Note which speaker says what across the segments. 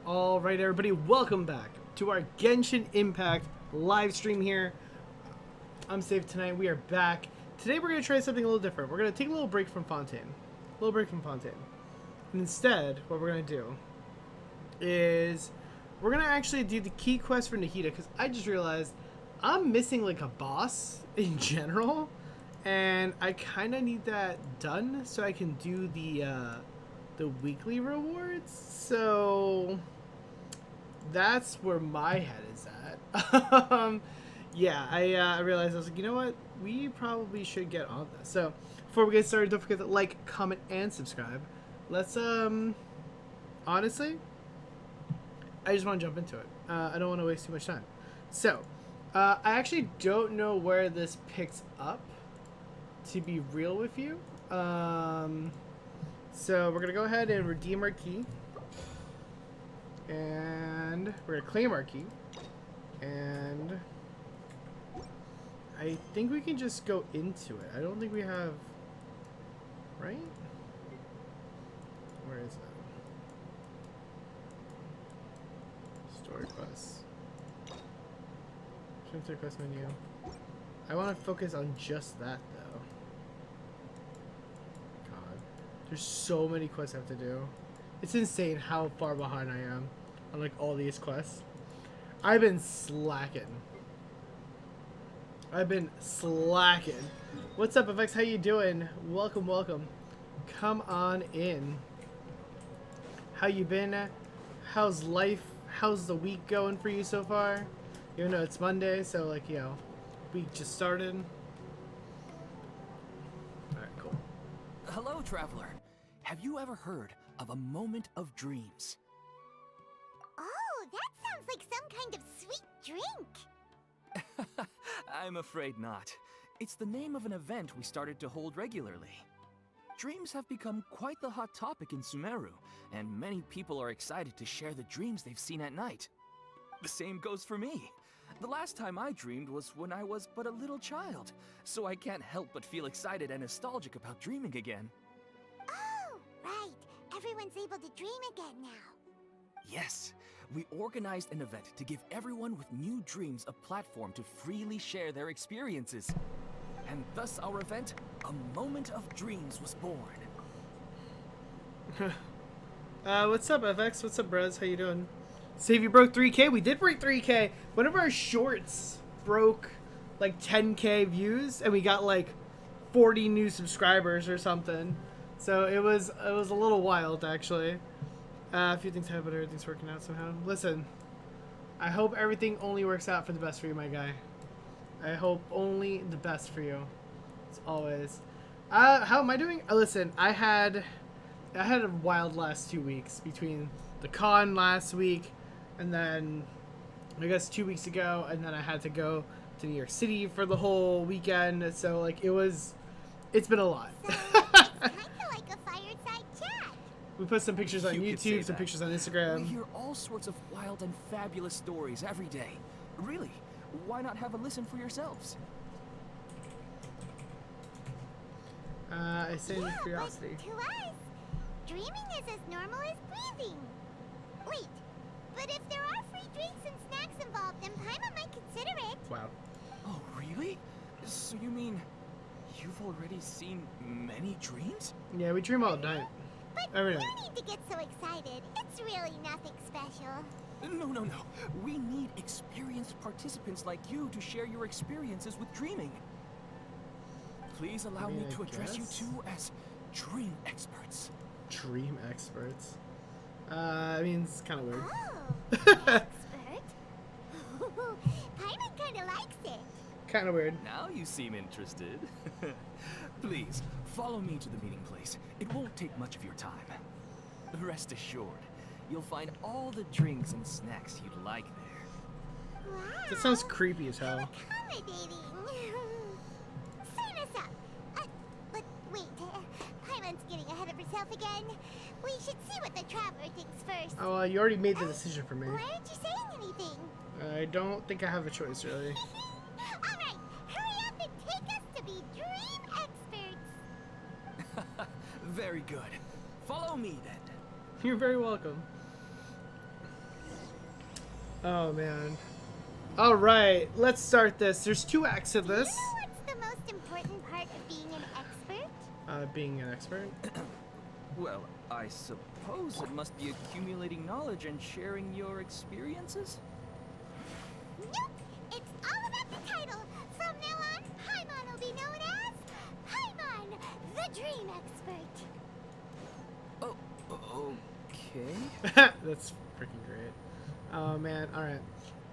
Speaker 1: Alright everybody, welcome back to our Genshin Impact live stream here. I'm Safe tonight, we are back. Today we're going to try something a little different. We're going to take a little break from Fontaine. And instead, what we're going to do is we're going to actually do the key quest for Nahida, because I just realized I'm missing like a boss in general. And I kind of need that done so I can do the weekly rewards. So that's where my head is at. Yeah, I realized I was like, you know what? We probably should get on this. So before we get started, don't forget to like, comment, and subscribe. Let's honestly, I just want to jump into it. I don't want to waste too much time. So I actually don't know where this picks up, to be real with you. So we're gonna go ahead and redeem our key, and we're gonna claim our key, and I think we can just go into it. I don't think we have, right? Where is it? Story quests. Enter quest menu. I want to focus on just that though. God, there's so many quests I have to do. It's insane how far behind I am on like all these quests. I've been slacking. What's up, FX? How you doing? Welcome, welcome. Come on in. How you been? How's life? How's the week going for you so far? Even though it's Monday, so like, you know, week just started. Alright, cool.
Speaker 2: Hello, traveler. Have you ever heard of a moment of dreams?
Speaker 3: Oh, that sounds like some kind of sweet drink.
Speaker 2: I'm afraid not. It's the name of an event we started to hold regularly. Dreams have become quite the hot topic in Sumeru, and many people are excited to share the dreams they've seen at night. The same goes for me. The last time I dreamed was when I was but a little child, so I can't help but feel excited and nostalgic about dreaming again.
Speaker 3: Oh, right. Everyone's able to dream again now.
Speaker 2: Yes, we organized an event to give everyone with new dreams a platform to freely share their experiences. And thus our event, A Moment of Dreams, was born.
Speaker 1: What's up, FX? What's up, bros? How you doing? Save you broke 3K. We did break 3K. One of our shorts broke like 10K views, and we got like 40 new subscribers or something. So it was a little wild, actually. A few things happen, but everything's working out somehow. Listen, I hope everything only works out for the best for you, my guy. I hope only the best for you, as always. How am I doing? Listen, I had a wild last 2 weeks between the con last week, and then I guess 2 weeks ago, and then I had to go to New York City for the whole weekend. So like it's been a lot.
Speaker 3: So, it's kind of like a fireside chat.
Speaker 1: We put some pictures on
Speaker 2: You could say
Speaker 1: YouTube, some
Speaker 2: that.
Speaker 1: pictures on
Speaker 2: We
Speaker 1: Instagram.
Speaker 2: hear all sorts of wild and fabulous stories every day. Really, why not have a listen for yourselves?
Speaker 1: I say in
Speaker 3: Yeah,
Speaker 1: curiosity.
Speaker 3: but to us, dreaming is as normal as breathing. Wait, but if there are free drinks and snacks involved, then Paimon might consider it.
Speaker 1: Wow.
Speaker 2: Oh, really? So you mean you've already seen many dreams?
Speaker 1: Yeah, we dream all night.
Speaker 3: But
Speaker 1: Every
Speaker 3: you
Speaker 1: night.
Speaker 3: don't need to get so excited. It's really nothing special.
Speaker 2: No. We need experienced participants like you to share your experiences with dreaming. Please allow me
Speaker 1: I
Speaker 2: to address you
Speaker 1: guess.
Speaker 2: two as dream experts.
Speaker 1: Dream experts. I mean, it's kind of weird.
Speaker 3: Oh, expert. Paimon kind of likes it.
Speaker 1: Kind of weird.
Speaker 2: Now you seem interested. Please, follow me to the meeting place. It won't take much of your time. Rest assured, you'll find all the drinks and snacks you'd like there.
Speaker 3: Wow.
Speaker 1: That sounds creepy as hell.
Speaker 3: Accommodating. Sign us up. But wait, Paimon's getting ahead of herself again. We should see what the traveler thinks first.
Speaker 1: Oh, you already made the decision for me.
Speaker 3: Why aren't you saying anything?
Speaker 1: I don't think I have a choice, really.
Speaker 3: All right, hurry up and take us to be dream experts.
Speaker 2: Very good. Follow me then.
Speaker 1: You're very welcome. Oh man. All right, let's start this. There's 2 acts of
Speaker 3: Do you know
Speaker 1: this.
Speaker 3: what's the most important part of being an expert?
Speaker 1: Being an expert.
Speaker 2: Well, I suppose it must be accumulating knowledge and sharing your experiences?
Speaker 3: Nope! It's all about the title! From now on, Paimon will be known as Paimon, the Dream Expert!
Speaker 2: Oh, okay.
Speaker 1: That's freaking great. Oh man. All right.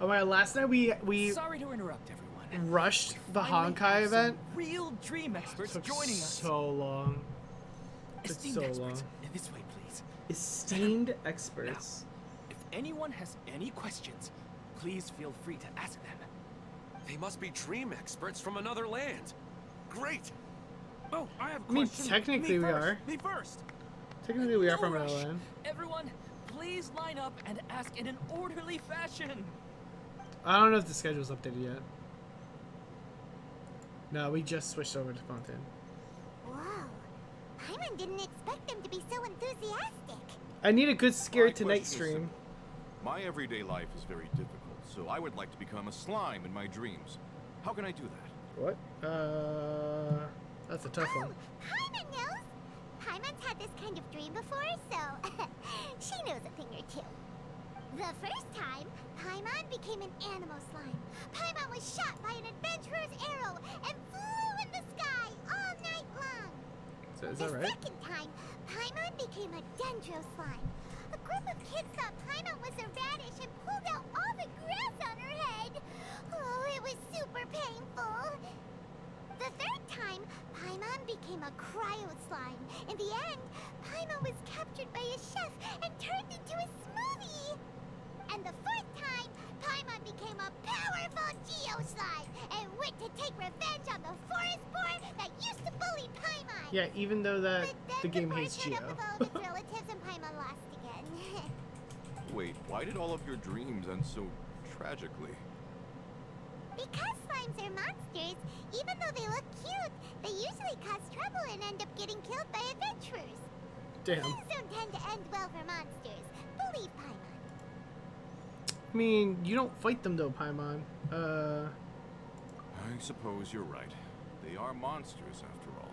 Speaker 1: Oh my. Last night we
Speaker 2: Sorry to interrupt, everyone.
Speaker 1: rushed the
Speaker 2: Finally
Speaker 1: Honkai
Speaker 2: have some
Speaker 1: event.
Speaker 2: Real dream experts
Speaker 1: Took
Speaker 2: joining us.
Speaker 1: so long. Took
Speaker 2: Esteemed
Speaker 1: so
Speaker 2: experts,
Speaker 1: long.
Speaker 2: this way, please.
Speaker 1: Esteemed experts.
Speaker 2: If anyone has any questions, please feel free to ask them.
Speaker 4: They must be dream experts from another land. Great.
Speaker 2: Oh, I have a
Speaker 1: I mean,
Speaker 2: question.
Speaker 1: technically we are.
Speaker 2: Me first.
Speaker 1: Technically, we are
Speaker 2: No
Speaker 1: from
Speaker 2: rush.
Speaker 1: Ireland.
Speaker 2: Everyone, please line up and ask in an orderly fashion.
Speaker 1: I don't know if the schedule's updated yet. No, we just switched over to Fontaine.
Speaker 3: Whoa! Paimon didn't expect them to be so enthusiastic!
Speaker 1: I need a good Scare
Speaker 5: My
Speaker 1: Tonight
Speaker 5: question is
Speaker 1: stream.
Speaker 5: simple. My everyday life is very difficult, so I would like to become a slime in my dreams. How can I do that?
Speaker 1: What? That's a tough one.
Speaker 3: Paimon knows! Paimon's had this kind of dream before, so she knows a thing or two. The first time, Paimon became an animal slime. Paimon was shot by an adventurer's arrow and flew in the sky all night long.
Speaker 1: So, is
Speaker 3: The
Speaker 1: that right?
Speaker 3: second time, Paimon became a dendro slime. A group of kids thought Paimon was a radish and pulled out all the grass on her head. Oh, it was super painful. The third time, Paimon became a cryo slime. In the end, Paimon was captured by a chef and turned into a smoothie. And the fourth time, Paimon became a powerful geo slime and went to take revenge on the forest boar that used to bully Paimon.
Speaker 1: Yeah, even though that
Speaker 3: But then
Speaker 1: the game
Speaker 3: boar
Speaker 1: hates
Speaker 3: showed
Speaker 1: Geo.
Speaker 3: up with all of its relatives and Paimon lost again.
Speaker 5: Wait, why did all of your dreams end so tragically?
Speaker 3: Because slimes are monsters, even though they look cute, they usually cause trouble and end up getting killed by adventurers.
Speaker 1: Damn.
Speaker 3: Things don't tend to end well for monsters. Believe Paimon.
Speaker 1: I mean, you don't fight them though, Paimon.
Speaker 5: I suppose you're right. They are monsters, after all.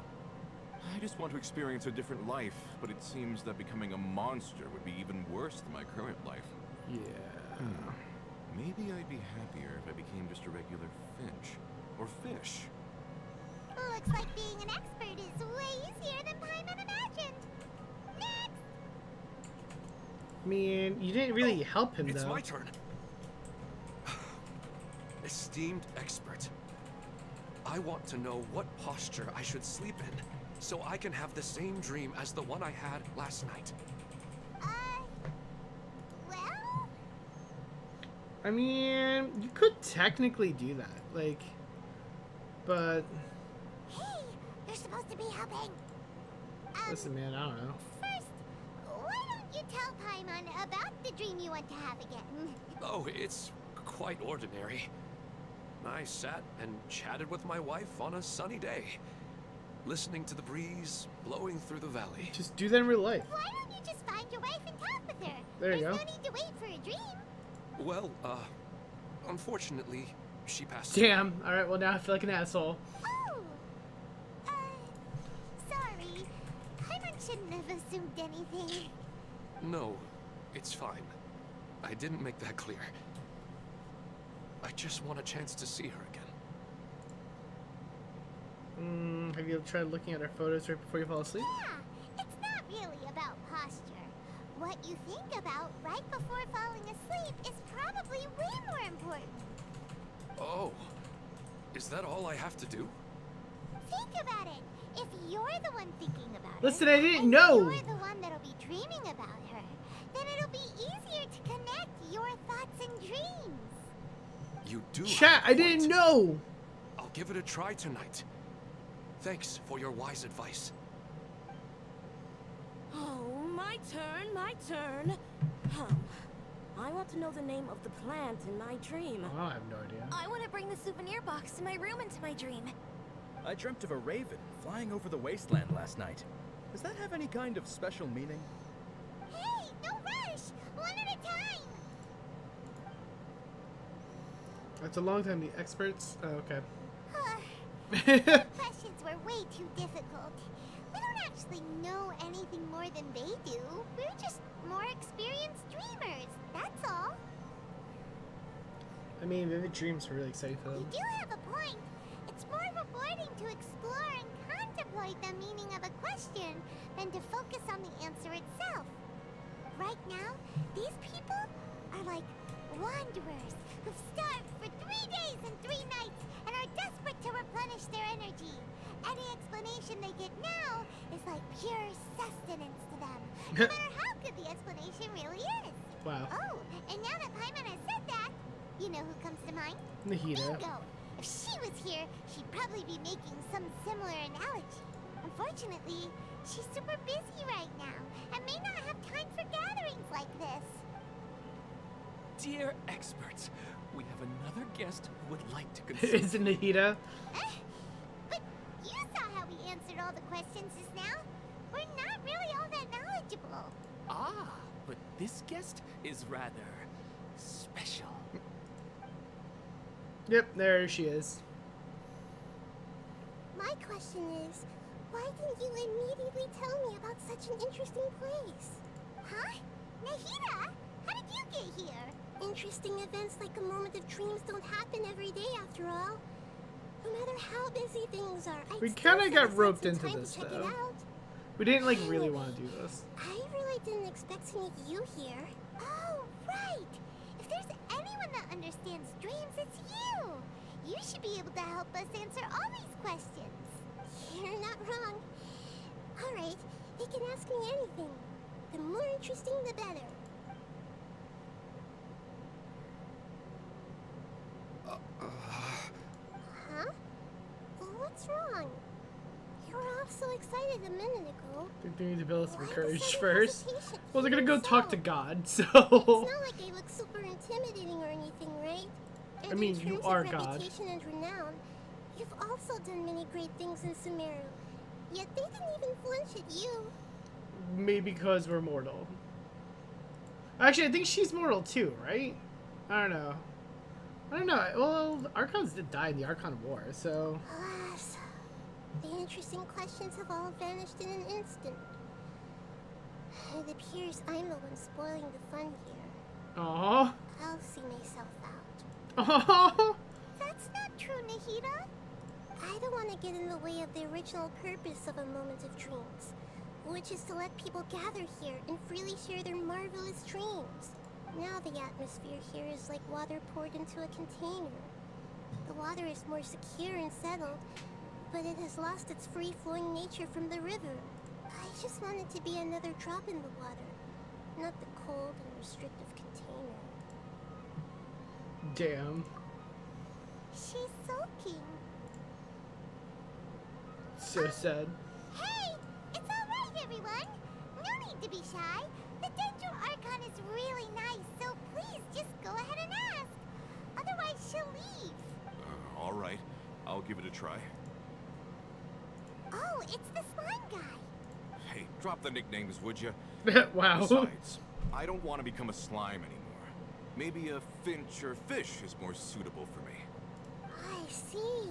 Speaker 5: I just want to experience a different life, but it seems that becoming a monster would be even worse than my current life.
Speaker 1: Yeah.
Speaker 5: Maybe I'd be happier if I became just a regular finch. Or fish.
Speaker 3: Looks like being an expert is way easier than Paimon imagined. Next!
Speaker 1: I mean, you didn't really help him
Speaker 4: It's
Speaker 1: though.
Speaker 4: my turn. Esteemed expert. I want to know what posture I should sleep in, so I can have the same dream as the one I had last night.
Speaker 3: Well?
Speaker 1: I mean, you could technically do that, like, but
Speaker 3: Hey, you're supposed to be helping.
Speaker 1: listen, man, I don't know.
Speaker 3: First, why don't you tell Paimon about the dream you want to have again?
Speaker 4: Oh, it's quite ordinary. I sat and chatted with my wife on a sunny day, listening to the breeze blowing through the valley.
Speaker 1: Just do that in real life.
Speaker 3: Why don't you just find your wife and talk with her?
Speaker 1: There you
Speaker 3: There's
Speaker 1: go.
Speaker 3: no need to wait for a dream.
Speaker 4: Well, unfortunately, she passed.
Speaker 1: Damn. All right. Well, now I feel like an asshole.
Speaker 3: Oh! Sorry. Paimon shouldn't have assumed anything.
Speaker 4: No, it's fine. I didn't make that clear. I just want a chance to see her again.
Speaker 1: Have you tried looking at our photos right before you fall asleep?
Speaker 3: Yeah, it's not really about posture. What you think about right before falling asleep is probably way more important.
Speaker 4: Oh, is that all I have to do?
Speaker 3: Think about it. If you're the one thinking about
Speaker 1: Listen,
Speaker 3: her,
Speaker 1: I didn't
Speaker 3: and
Speaker 1: know.
Speaker 3: you're the one that'll be dreaming about her, then it'll be easier to connect your thoughts and dreams.
Speaker 4: You do.
Speaker 1: Chat,
Speaker 4: have
Speaker 1: I
Speaker 4: a point.
Speaker 1: didn't know.
Speaker 4: I'll give it a try tonight. Thanks for your wise advice.
Speaker 6: Oh, my turn, my turn. I want to know the name of the plant in my dream.
Speaker 1: Oh, I have no idea.
Speaker 3: I want to bring the souvenir box to my room into my dream.
Speaker 7: I dreamt of a raven flying over the wasteland last night. Does that have any kind of special meaning?
Speaker 3: Hey, no rush! One at a time!
Speaker 1: That's a long time. The experts. Oh, okay.
Speaker 3: Questions were way too difficult. We don't actually know anything more than they do. We're just more experienced dreamers, that's all.
Speaker 1: I mean, the dreams were really exciting for
Speaker 3: You
Speaker 1: them.
Speaker 3: do have a point. It's more rewarding to explore and contemplate the meaning of a question than to focus on the answer itself. Right now, these people are like wanderers who've starved for 3 days and 3 nights and are desperate to replenish their energy. Any explanation they get now is like pure sustenance to them, no matter how good the explanation really is.
Speaker 1: Wow.
Speaker 3: Oh, and now that Paimon has said that, you know who comes to mind?
Speaker 1: Nahida.
Speaker 3: Bingo! If she was here, she'd probably be making some similar analogy. Unfortunately, she's super busy right now and may not have time for gatherings like this.
Speaker 2: Dear experts, we have another guest who would like to consult.
Speaker 1: Is it Nahida?
Speaker 3: But you saw how we answered all the questions just now. We're not really all that knowledgeable.
Speaker 2: Ah, but this guest is rather special.
Speaker 1: Yep, there she is.
Speaker 3: My question is, why didn't you immediately tell me about such an interesting place? Huh? Nahida? How did you get here? Interesting events like a moment of dreams don't happen every day after all. No matter how busy things are,
Speaker 1: We
Speaker 3: still
Speaker 1: kinda
Speaker 3: set
Speaker 1: got
Speaker 3: aside
Speaker 1: roped
Speaker 3: some
Speaker 1: into
Speaker 3: time to
Speaker 1: this,
Speaker 3: check
Speaker 1: though.
Speaker 3: it out.
Speaker 1: We didn't like really want to do this.
Speaker 3: I really didn't expect to meet you here. Oh, right! If there's anyone that understands dreams, it's you! You should be able to help us answer all these questions. You're not wrong. Alright, you can ask me anything. The more interesting, the better. Huh? What's wrong? You were all so excited a minute ago.
Speaker 1: I think they need to build some
Speaker 3: Why
Speaker 1: courage
Speaker 3: the sudden
Speaker 1: first.
Speaker 3: hesitation?
Speaker 1: Well, they're gonna go
Speaker 3: Even
Speaker 1: talk to
Speaker 3: so,
Speaker 1: God, so.
Speaker 3: It's not like I look super intimidating or anything, right? And
Speaker 1: mean,
Speaker 3: in
Speaker 1: you
Speaker 3: terms
Speaker 1: are
Speaker 3: of
Speaker 1: God.
Speaker 3: reputation and renown, you've also done many great things in Sumeru. Yet they didn't even flinch at you.
Speaker 1: Maybe because we're mortal. Actually, I think she's mortal too, right? I don't know. I don't know. Well, Archons did die in the Archon War, so.
Speaker 3: Alas, the interesting questions have all vanished in an instant. It appears I'm the one spoiling the fun here.
Speaker 1: Aww.
Speaker 3: I'll see myself out.
Speaker 1: Aww.
Speaker 3: That's not true, Nahida. I don't want to get in the way of the original purpose of a moment of dreams, which is to let people gather here and freely share their marvelous dreams. Now the atmosphere here is like water poured into a container. The water is more secure and settled, but it has lost its free-flowing nature from the river. I just want it to be another drop in the water, not the cold and restrictive container.
Speaker 1: Damn.
Speaker 3: She's sulking.
Speaker 1: So sad.
Speaker 3: Hey! It's alright, everyone! No need to be shy. The Dendro Archon is really nice, so please just go ahead and ask. Otherwise, she'll leave.
Speaker 5: All right. I'll give it a try.
Speaker 3: Oh, it's the slime guy.
Speaker 5: Hey, drop the nicknames, would you?
Speaker 1: Wow.
Speaker 5: Besides, I don't want to become a slime anymore. Maybe a finch or fish is more suitable for me.
Speaker 3: I see.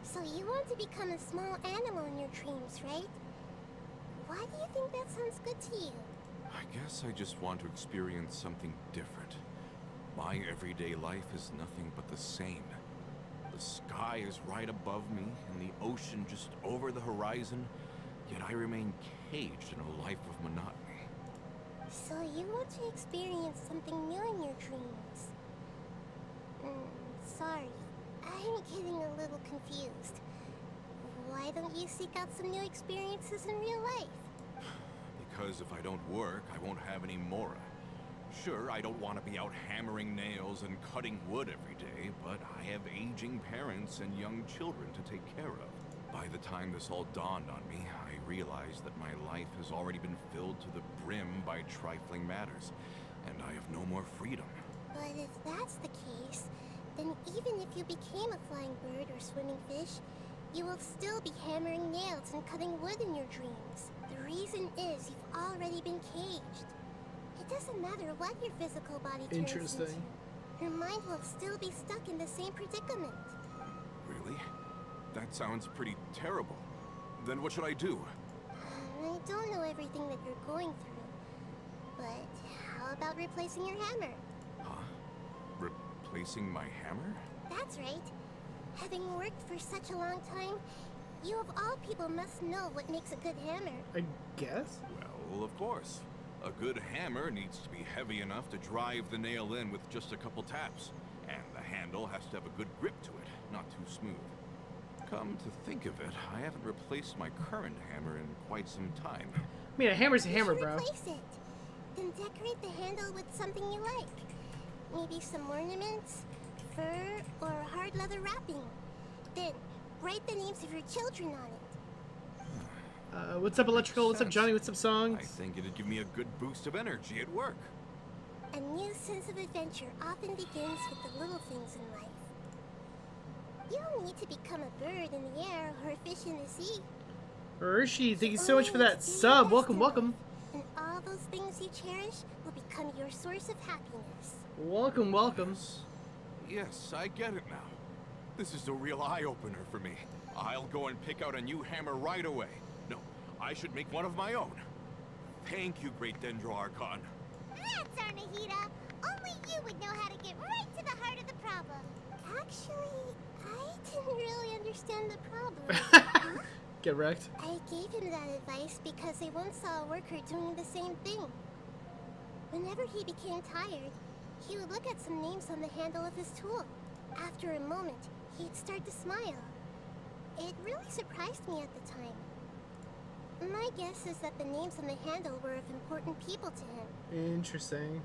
Speaker 3: So you want to become a small animal in your dreams, right? Why do you think that sounds good to you?
Speaker 5: I guess I just want to experience something different. My everyday life is nothing but the same. The sky is right above me, and the ocean just over the horizon, yet I remain caged in a life of monotony.
Speaker 3: So you want to experience something new in your dreams? Sorry, I'm getting a little confused. Why don't you seek out some new experiences in real life?
Speaker 5: Because if I don't work, I won't have any mora. Sure, I don't want to be out hammering nails and cutting wood every day, but I have aging parents and young children to take care of. By the time this all dawned on me, I realized that my life has already been filled to the brim by trifling matters, and I have no more freedom.
Speaker 3: But if that's the case, then even if you became a flying bird or swimming fish, you will still be hammering nails and cutting wood in your dreams. The reason is you've already been caged. It doesn't matter what your physical body turns into.
Speaker 1: Interesting.
Speaker 3: your mind will still be stuck in the same predicament.
Speaker 5: Really? That sounds pretty terrible. Then what should I do?
Speaker 3: I don't know everything that you're going through, but how about replacing your hammer?
Speaker 5: Huh? Replacing my hammer?
Speaker 3: That's right. Having worked for such a long time, you of all people must know what makes a good hammer.
Speaker 1: I guess?
Speaker 5: Well, of course. A good hammer needs to be heavy enough to drive the nail in with just a couple taps. And the handle has to have a good grip to it, not too smooth. Come to think of it, I haven't replaced my current hammer in quite some time.
Speaker 1: I mean, a hammer's a hammer,
Speaker 3: You should
Speaker 1: bro.
Speaker 3: replace it. Then decorate the handle with something you like. Maybe some ornaments, fur, or hard leather wrapping. Then write the names of your children on it.
Speaker 1: What's up, Electrical? What's up, Johnny? What's up, Songs?
Speaker 5: I think it'd give me a good boost of energy at work.
Speaker 3: A new sense of adventure often begins with the little things in life. You don't need to become a bird in the air or a fish in the sea.
Speaker 1: Urshi, thank you so much for that sub. Welcome, welcome.
Speaker 3: And all those things you cherish will become your source of happiness.
Speaker 1: Welcome, welcome.
Speaker 5: Yes, I get it now. This is a real eye-opener for me. I'll go and pick out a new hammer right away. No, I should make one of my own. Thank you, Great Dendro Archon.
Speaker 3: That's Arnahita. Only you would know how to get right to the heart of the problem. Actually, I didn't really understand the problem.
Speaker 1: Get wrecked.
Speaker 3: I gave him that advice because I once saw a worker doing the same thing. Whenever he became tired, he would look at some names on the handle of his tool. After a moment, he'd start to smile. It really surprised me at the time. My guess is that the names on the handle were of important people to him.
Speaker 1: Interesting.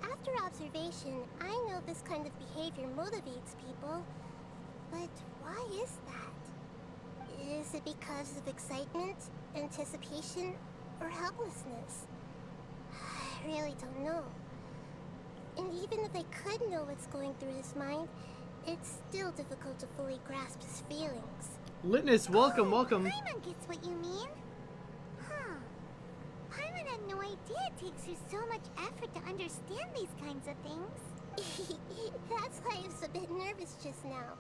Speaker 3: After observation, I know this kind of behavior motivates people. But why is that? Is it because of excitement, anticipation, or helplessness? I really don't know. And even if I could know what's going through his mind, it's still difficult to fully grasp his feelings.
Speaker 1: Litness, welcome, welcome.
Speaker 3: Paimon gets what you mean. Huh. Paimon had no idea it takes you so much effort to understand these kinds of things. That's why I was a bit nervous just now.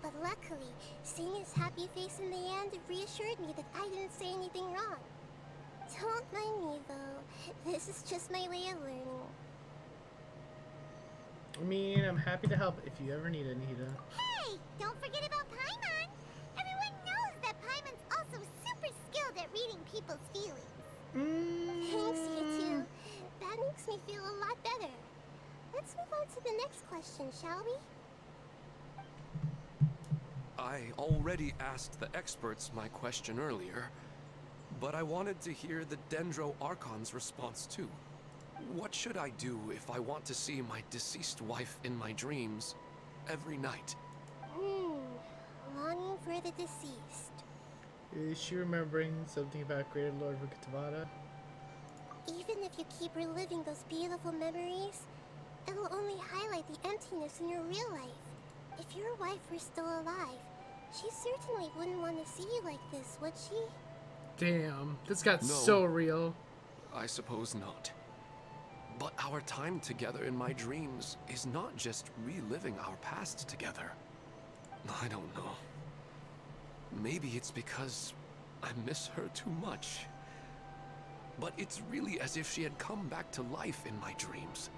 Speaker 3: But luckily, seeing his happy face in the end reassured me that I didn't say anything wrong. Don't mind me, though. This is just my way of learning.
Speaker 1: I mean, I'm happy to help if you ever need it, Nita.
Speaker 3: Hey! Don't forget about Paimon! Everyone knows that Paimon's also super skilled at reading people's feelings. Thanks, you two. That makes me feel a lot better. Let's move on to the next question, shall we?
Speaker 4: I already asked the experts my question earlier, but I wanted to hear the Dendro Archon's response too. What should I do if I want to see my deceased wife in my dreams every night?
Speaker 3: Longing for the deceased.
Speaker 1: Is she remembering something about Greater Lord Teyvat?
Speaker 3: Even if you keep reliving those beautiful memories, it will only highlight the emptiness in your real life. If your wife were still alive, she certainly wouldn't want to see you like this, would she?
Speaker 1: Damn, this got
Speaker 4: No.
Speaker 1: so real.
Speaker 4: I suppose not. But our time together in my dreams is not just reliving our past together. I don't know. Maybe it's because I miss her too much. But it's really as if she had come back to life in my dreams.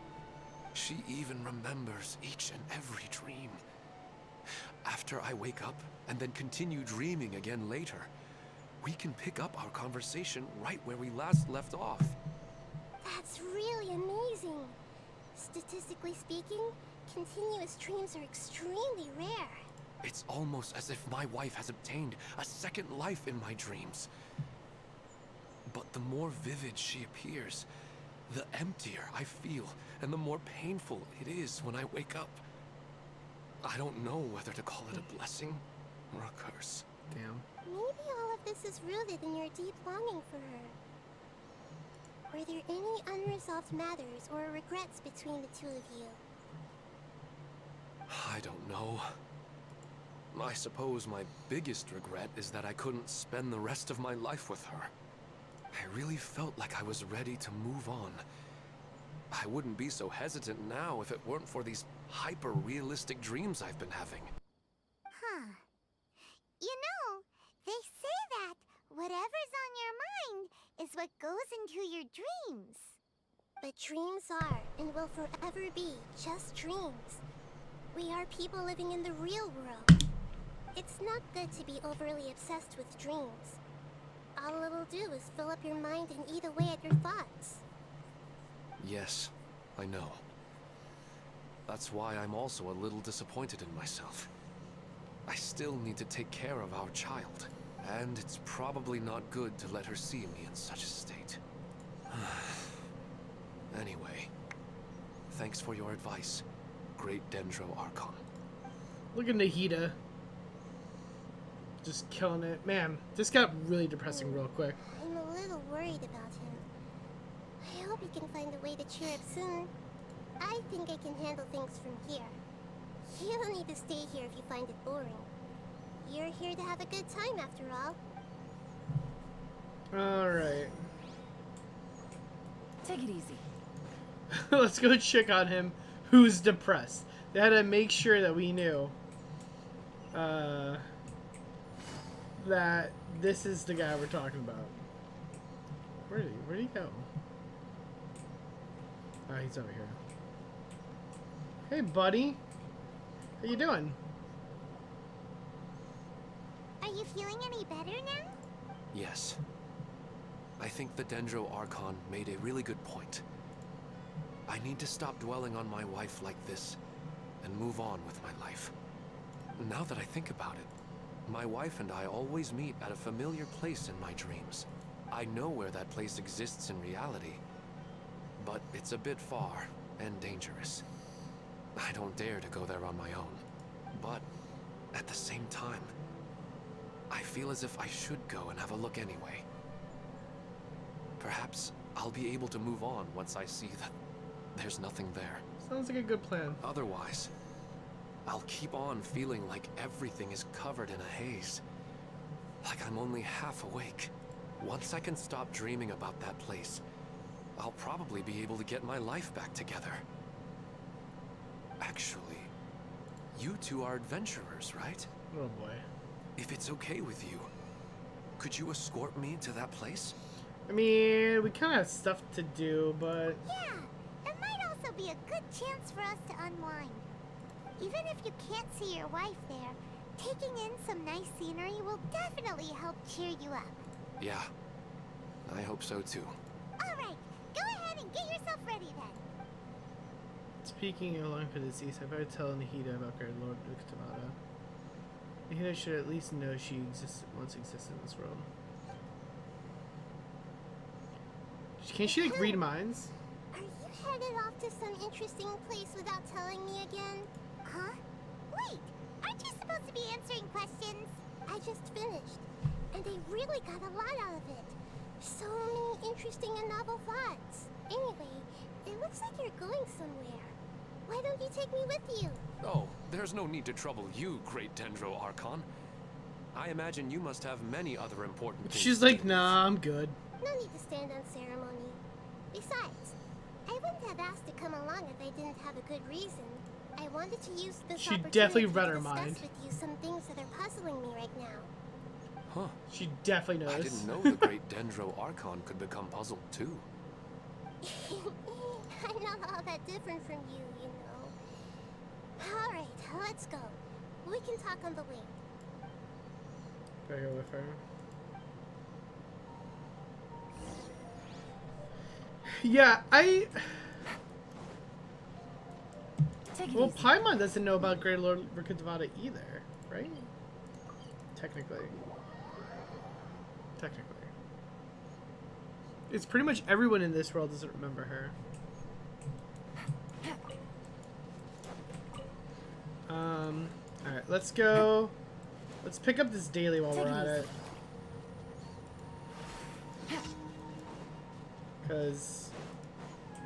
Speaker 4: She even remembers each and every dream. After I wake up and then continue dreaming again later, we can pick up our conversation right where we last left off.
Speaker 3: That's really amazing. Statistically speaking, continuous dreams are extremely rare.
Speaker 4: It's almost as if my wife has obtained a second life in my dreams. But the more vivid she appears, the emptier I feel, and the more painful it is when I wake up. I don't know whether to call it a blessing or a curse.
Speaker 1: Damn.
Speaker 3: Maybe all of this is rooted in your deep longing for her. Were there any unresolved matters or regrets between the two of you?
Speaker 4: I don't know. I suppose my biggest regret is that I couldn't spend the rest of my life with her. I really felt like I was ready to move on. I wouldn't be so hesitant now if it weren't for these hyper-realistic dreams I've been having.
Speaker 3: Huh. You know, they say that whatever's on your mind is what goes into your dreams.
Speaker 8: But dreams are, and will forever be, just dreams. We are people living in the real world. It's not good to be overly obsessed with dreams. All it'll do is fill up your mind and eat away at your thoughts.
Speaker 4: Yes, I know. That's why I'm also a little disappointed in myself. I still need to take care of our child, and it's probably not good to let her see me in such a state. Anyway, thanks for your advice, Great Dendro Archon.
Speaker 1: Look at Nahida. Just killing it. Man, this got really depressing real quick.
Speaker 8: I'm a little worried about him. I hope he can find a way to cheer up soon. I think I can handle things from here. You don't need to stay here if you find it boring. You're here to have a good time after all.
Speaker 1: Alright.
Speaker 6: Take it easy.
Speaker 1: Let's go check on him who's depressed. They had to make sure that we knew that this is the guy we're talking about. Where'd he go? Oh, he's over here. Hey, buddy. How you doing?
Speaker 3: Are you feeling any better now?
Speaker 4: Yes. I think the Dendro Archon made a really good point. I need to stop dwelling on my wife like this and move on with my life. Now that I think about it, my wife and I always meet at a familiar place in my dreams. I know where that place exists in reality, but it's a bit far and dangerous. I don't dare to go there on my own. But at the same time, I feel as if I should go and have a look anyway. Perhaps I'll be able to move on once I see that there's nothing there.
Speaker 1: Sounds like a good plan.
Speaker 4: Otherwise, I'll keep on feeling like everything is covered in a haze. Like I'm only half awake. Once I can stop dreaming about that place, I'll probably be able to get my life back together. Actually, you two are adventurers, right?
Speaker 1: Oh boy.
Speaker 4: If it's okay with you, could you escort me to that place?
Speaker 1: I mean, we kind of have stuff to do, but...
Speaker 3: Yeah, it might also be a good chance for us to unwind. Even if you can't see your wife there, taking in some nice scenery will definitely help cheer you up.
Speaker 4: Yeah, I hope so too.
Speaker 3: Alright, go ahead and get yourself ready then.
Speaker 1: Speaking along for the seas, I better tell Nahida about Great Lord Teyvat. Nahida should at least know she once existed in this world. Can't she, like, read minds?
Speaker 8: Are you headed off to some interesting place without telling me again?
Speaker 3: Huh? Wait, aren't you supposed to be answering questions?
Speaker 8: I just finished, and I really got a lot out of it. So many interesting and novel thoughts. Anyway, it looks like you're going somewhere. Why don't you take me with you?
Speaker 4: Oh, there's no need to trouble you, Great Dendro Archon. I imagine you must have many other important things.
Speaker 1: She's like, nah, I'm good.
Speaker 8: No need to stand on ceremony. Besides, I wouldn't have asked to come along if I didn't have a good reason. I wanted to use this
Speaker 1: She
Speaker 8: opportunity
Speaker 1: definitely read
Speaker 8: to
Speaker 1: her
Speaker 8: discuss
Speaker 1: mind.
Speaker 8: with you some things that are puzzling me right now.
Speaker 4: Huh.
Speaker 1: She definitely knows.
Speaker 4: I didn't know the Great Dendro Archon could become puzzled too.
Speaker 8: I'm not all that different from you, you know. Alright, let's go. We can talk on the way.
Speaker 1: Better go with her. Yeah, well, Paimon doesn't know about Great Lord Teyvat either, right? Technically. It's pretty much everyone in this world doesn't remember her. Alright, let's go. Let's pick up this daily while we're at it. Because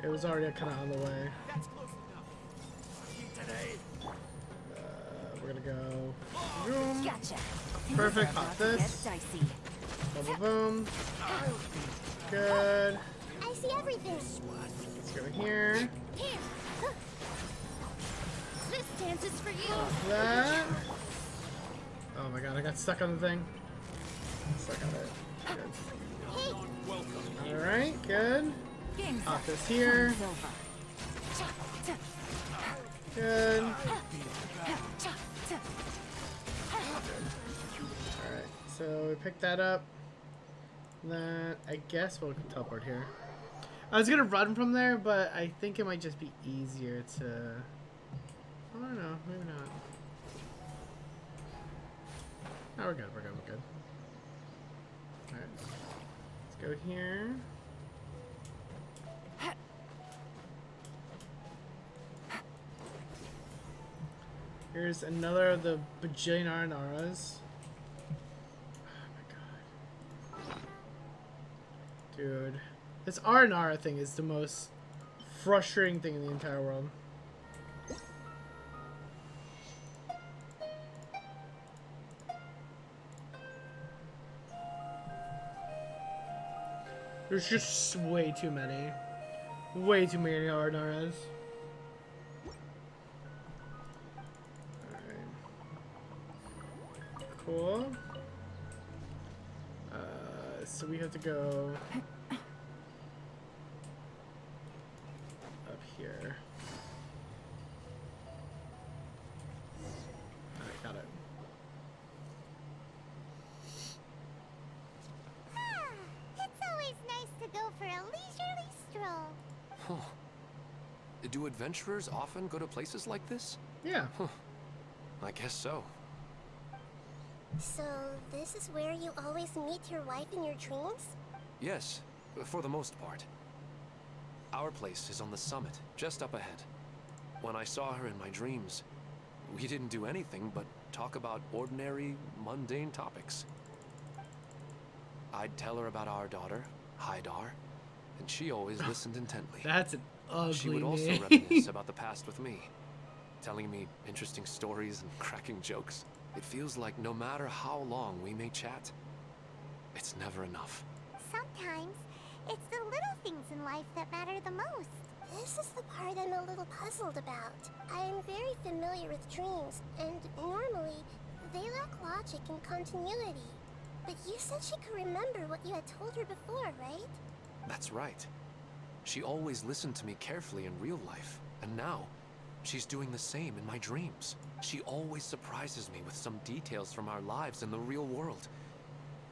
Speaker 1: it was already kind of on the way. We're gonna go. Boom.
Speaker 6: Gotcha.
Speaker 1: Perfect. Pop this. Boom, boom, boom. Good.
Speaker 8: I see everything.
Speaker 1: go here.
Speaker 6: Here. This dance is for you.
Speaker 1: That. Oh my god, I got stuck on the thing. Stuck on it. Good. Alright, good. Pop this here. Good. Alright, so we picked that up. Then I guess we'll teleport here. I was gonna run from there, but I think it might just be easier to... I don't know, maybe not. Oh, we're good, we're good, we're good. Alright. Let's go here. Here's another of the bajillion Aranaras. Oh my god. Dude. This Aranara thing is the most frustrating thing in the entire world. There's just way too many. Way too many Aranaras. Alright. Cool. So we have to go up here. Alright, got it.
Speaker 3: It's always nice to go for a leisurely stroll.
Speaker 4: Huh. Do adventurers often go to places like this?
Speaker 1: Yeah.
Speaker 4: Huh. I guess so.
Speaker 8: So, this is where you always meet your wife in your dreams?
Speaker 4: Yes, for the most part. Our place is on the summit, just up ahead. When I saw her in my dreams, we didn't do anything but talk about ordinary, mundane topics. I'd tell her about our daughter, Haidar, and she always listened intently.
Speaker 1: That's an ugly
Speaker 4: She would also
Speaker 1: name.
Speaker 4: reminisce about the past with me, telling me interesting stories and cracking jokes. It feels like no matter how long we may chat, it's never enough.
Speaker 3: Sometimes, it's the little things in life that matter the most.
Speaker 8: This is the part I'm a little puzzled about. I am very familiar with dreams, and normally, they lack logic and continuity. But you said she could remember what you had told her before, right?
Speaker 4: That's right. She always listened to me carefully in real life, and now, she's doing the same in my dreams. She always surprises me with some details from our lives in the real world.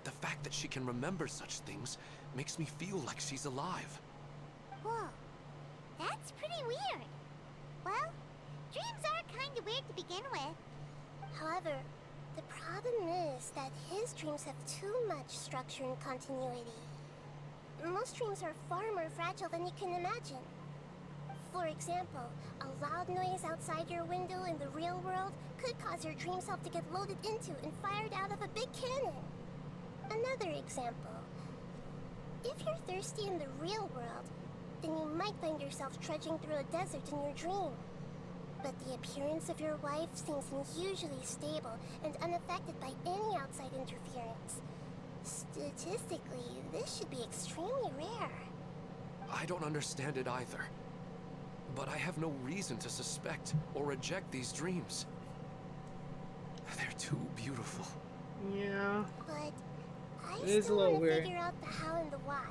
Speaker 4: The fact that she can remember such things makes me feel like she's alive.
Speaker 3: Whoa, that's pretty weird. Well, dreams are kind of weird to begin with.
Speaker 8: However, the problem is that his dreams have too much structure and continuity. Most dreams are far more fragile than you can imagine. For example, a loud noise outside your window in the real world could cause your dream self to get loaded into and fired out of a big cannon. Another example. If you're thirsty in the real world, then you might find yourself trudging through a desert in your dream. But the appearance of your wife seems unusually stable and unaffected by any outside interference. Statistically, this should be extremely rare.
Speaker 4: I don't understand it either. But I have no reason to suspect or reject these dreams. They're too beautiful.
Speaker 1: Yeah.
Speaker 8: But I
Speaker 1: It is a
Speaker 8: still
Speaker 1: little
Speaker 8: want to
Speaker 1: weird.
Speaker 8: figure out the how and the why.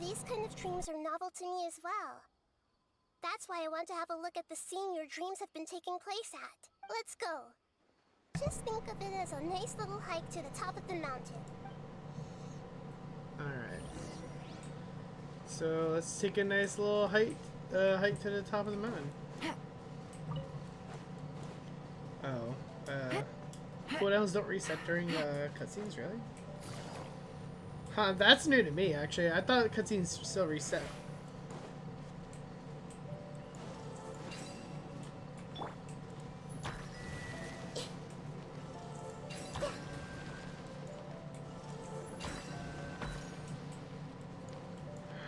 Speaker 8: These kind of dreams are novel to me as well. That's why I want to have a look at the scene your dreams have been taking place at. Let's go. Just think of it as a nice little hike to the top of the mountain.
Speaker 1: Alright. So let's take a nice little hike to the top of the mountain. Oh. Cooldowns don't reset during cutscenes, really? Huh, that's new to me, actually. I thought cutscenes still reset.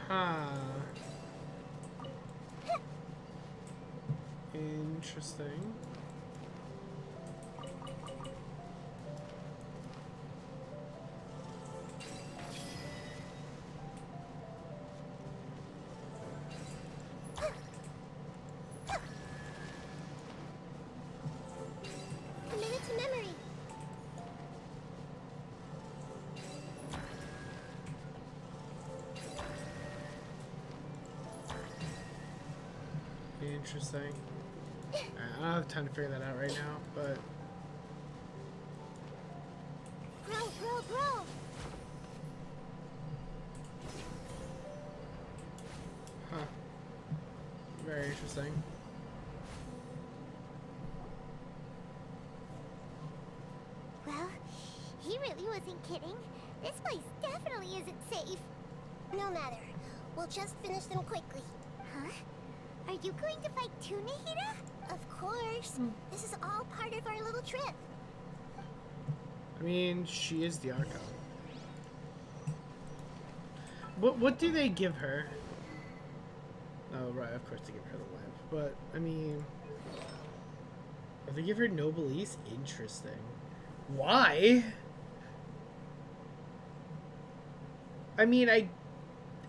Speaker 1: Huh. Interesting. Interesting. I don't have time to figure that out right now, but
Speaker 3: Bro.
Speaker 1: huh. Very interesting.
Speaker 3: Well, he really wasn't kidding. This place definitely isn't safe.
Speaker 8: No matter. We'll just finish them quickly.
Speaker 3: Huh? Are you going to fight too, Nahida?
Speaker 8: Of course. This is all part of our little trip.
Speaker 1: I mean, she is the Archon. What do they give her? Oh, right, of course they give her the lamp. But, I mean... Oh, they give her Noblesse? Interesting. Why? I mean,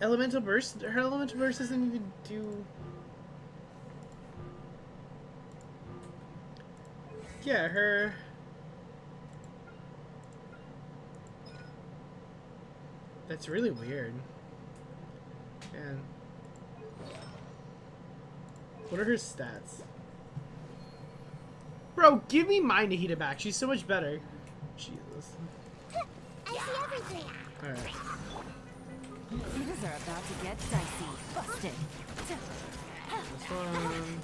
Speaker 1: Elemental Burst... Her Elemental Burst doesn't even do... Yeah, her... That's really weird. Man. What are her stats? Bro, give me my Nahida back. She's so much better. Jesus.
Speaker 8: I see everything.
Speaker 1: Alright.
Speaker 6: Things are about to get dicey. Busted.
Speaker 1: This one.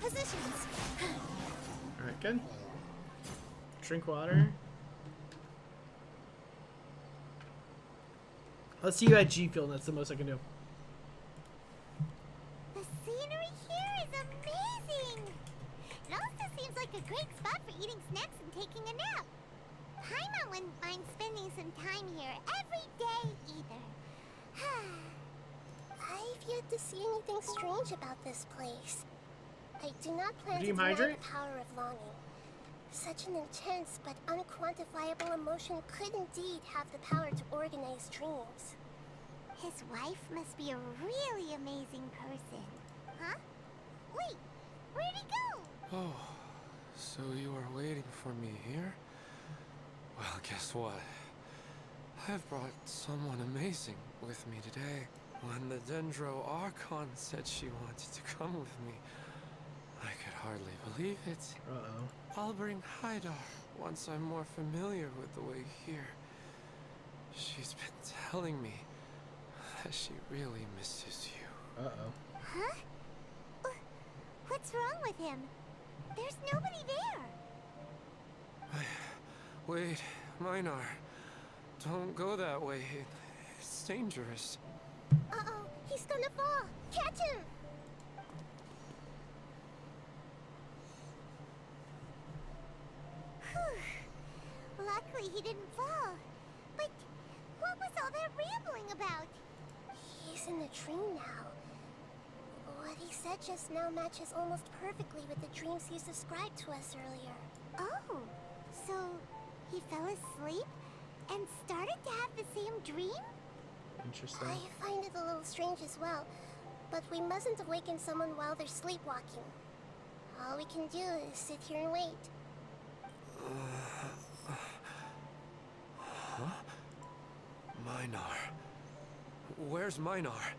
Speaker 8: Positions.
Speaker 1: Alright, good. Drink water. Let's see you at G Fuel, and that's the most I can do.
Speaker 3: The scenery here is amazing! It also seems like a great spot for eating snacks and taking a nap. Paimon wouldn't mind spending some time here every day either.
Speaker 8: I've yet to see anything strange about this place. I do not plan to
Speaker 1: Dream
Speaker 8: deny
Speaker 1: hydrate?
Speaker 8: the power of longing. Such an intense but unquantifiable emotion could indeed have the power to organize dreams.
Speaker 3: His wife must be a really amazing person. Huh? Wait, where'd he go?
Speaker 4: Oh, so you are waiting for me here? Well, guess what? I've brought someone amazing with me today. When the Dendro Archon said she wanted to come with me, I could hardly believe it.
Speaker 1: Uh-oh.
Speaker 4: I'll bring Haidar once I'm more familiar with the way here. She's been telling me that she really misses you.
Speaker 1: Uh-oh.
Speaker 3: Huh? What's wrong with him? There's nobody there.
Speaker 4: Wait, Minar. Don't go that way. It's dangerous.
Speaker 8: Uh-oh, he's gonna fall. Catch him!
Speaker 3: Whew. Luckily he didn't fall. But what was all that rambling about?
Speaker 8: He's in the dream now. What he said just now matches almost perfectly with the dreams he's described to us earlier.
Speaker 3: Oh, so he fell asleep and started to have the same dream?
Speaker 1: Interesting.
Speaker 8: I find it a little strange as well, but we mustn't awaken someone while they're sleepwalking. All we can do is sit here and wait.
Speaker 4: Huh? Minar. Where's Minar?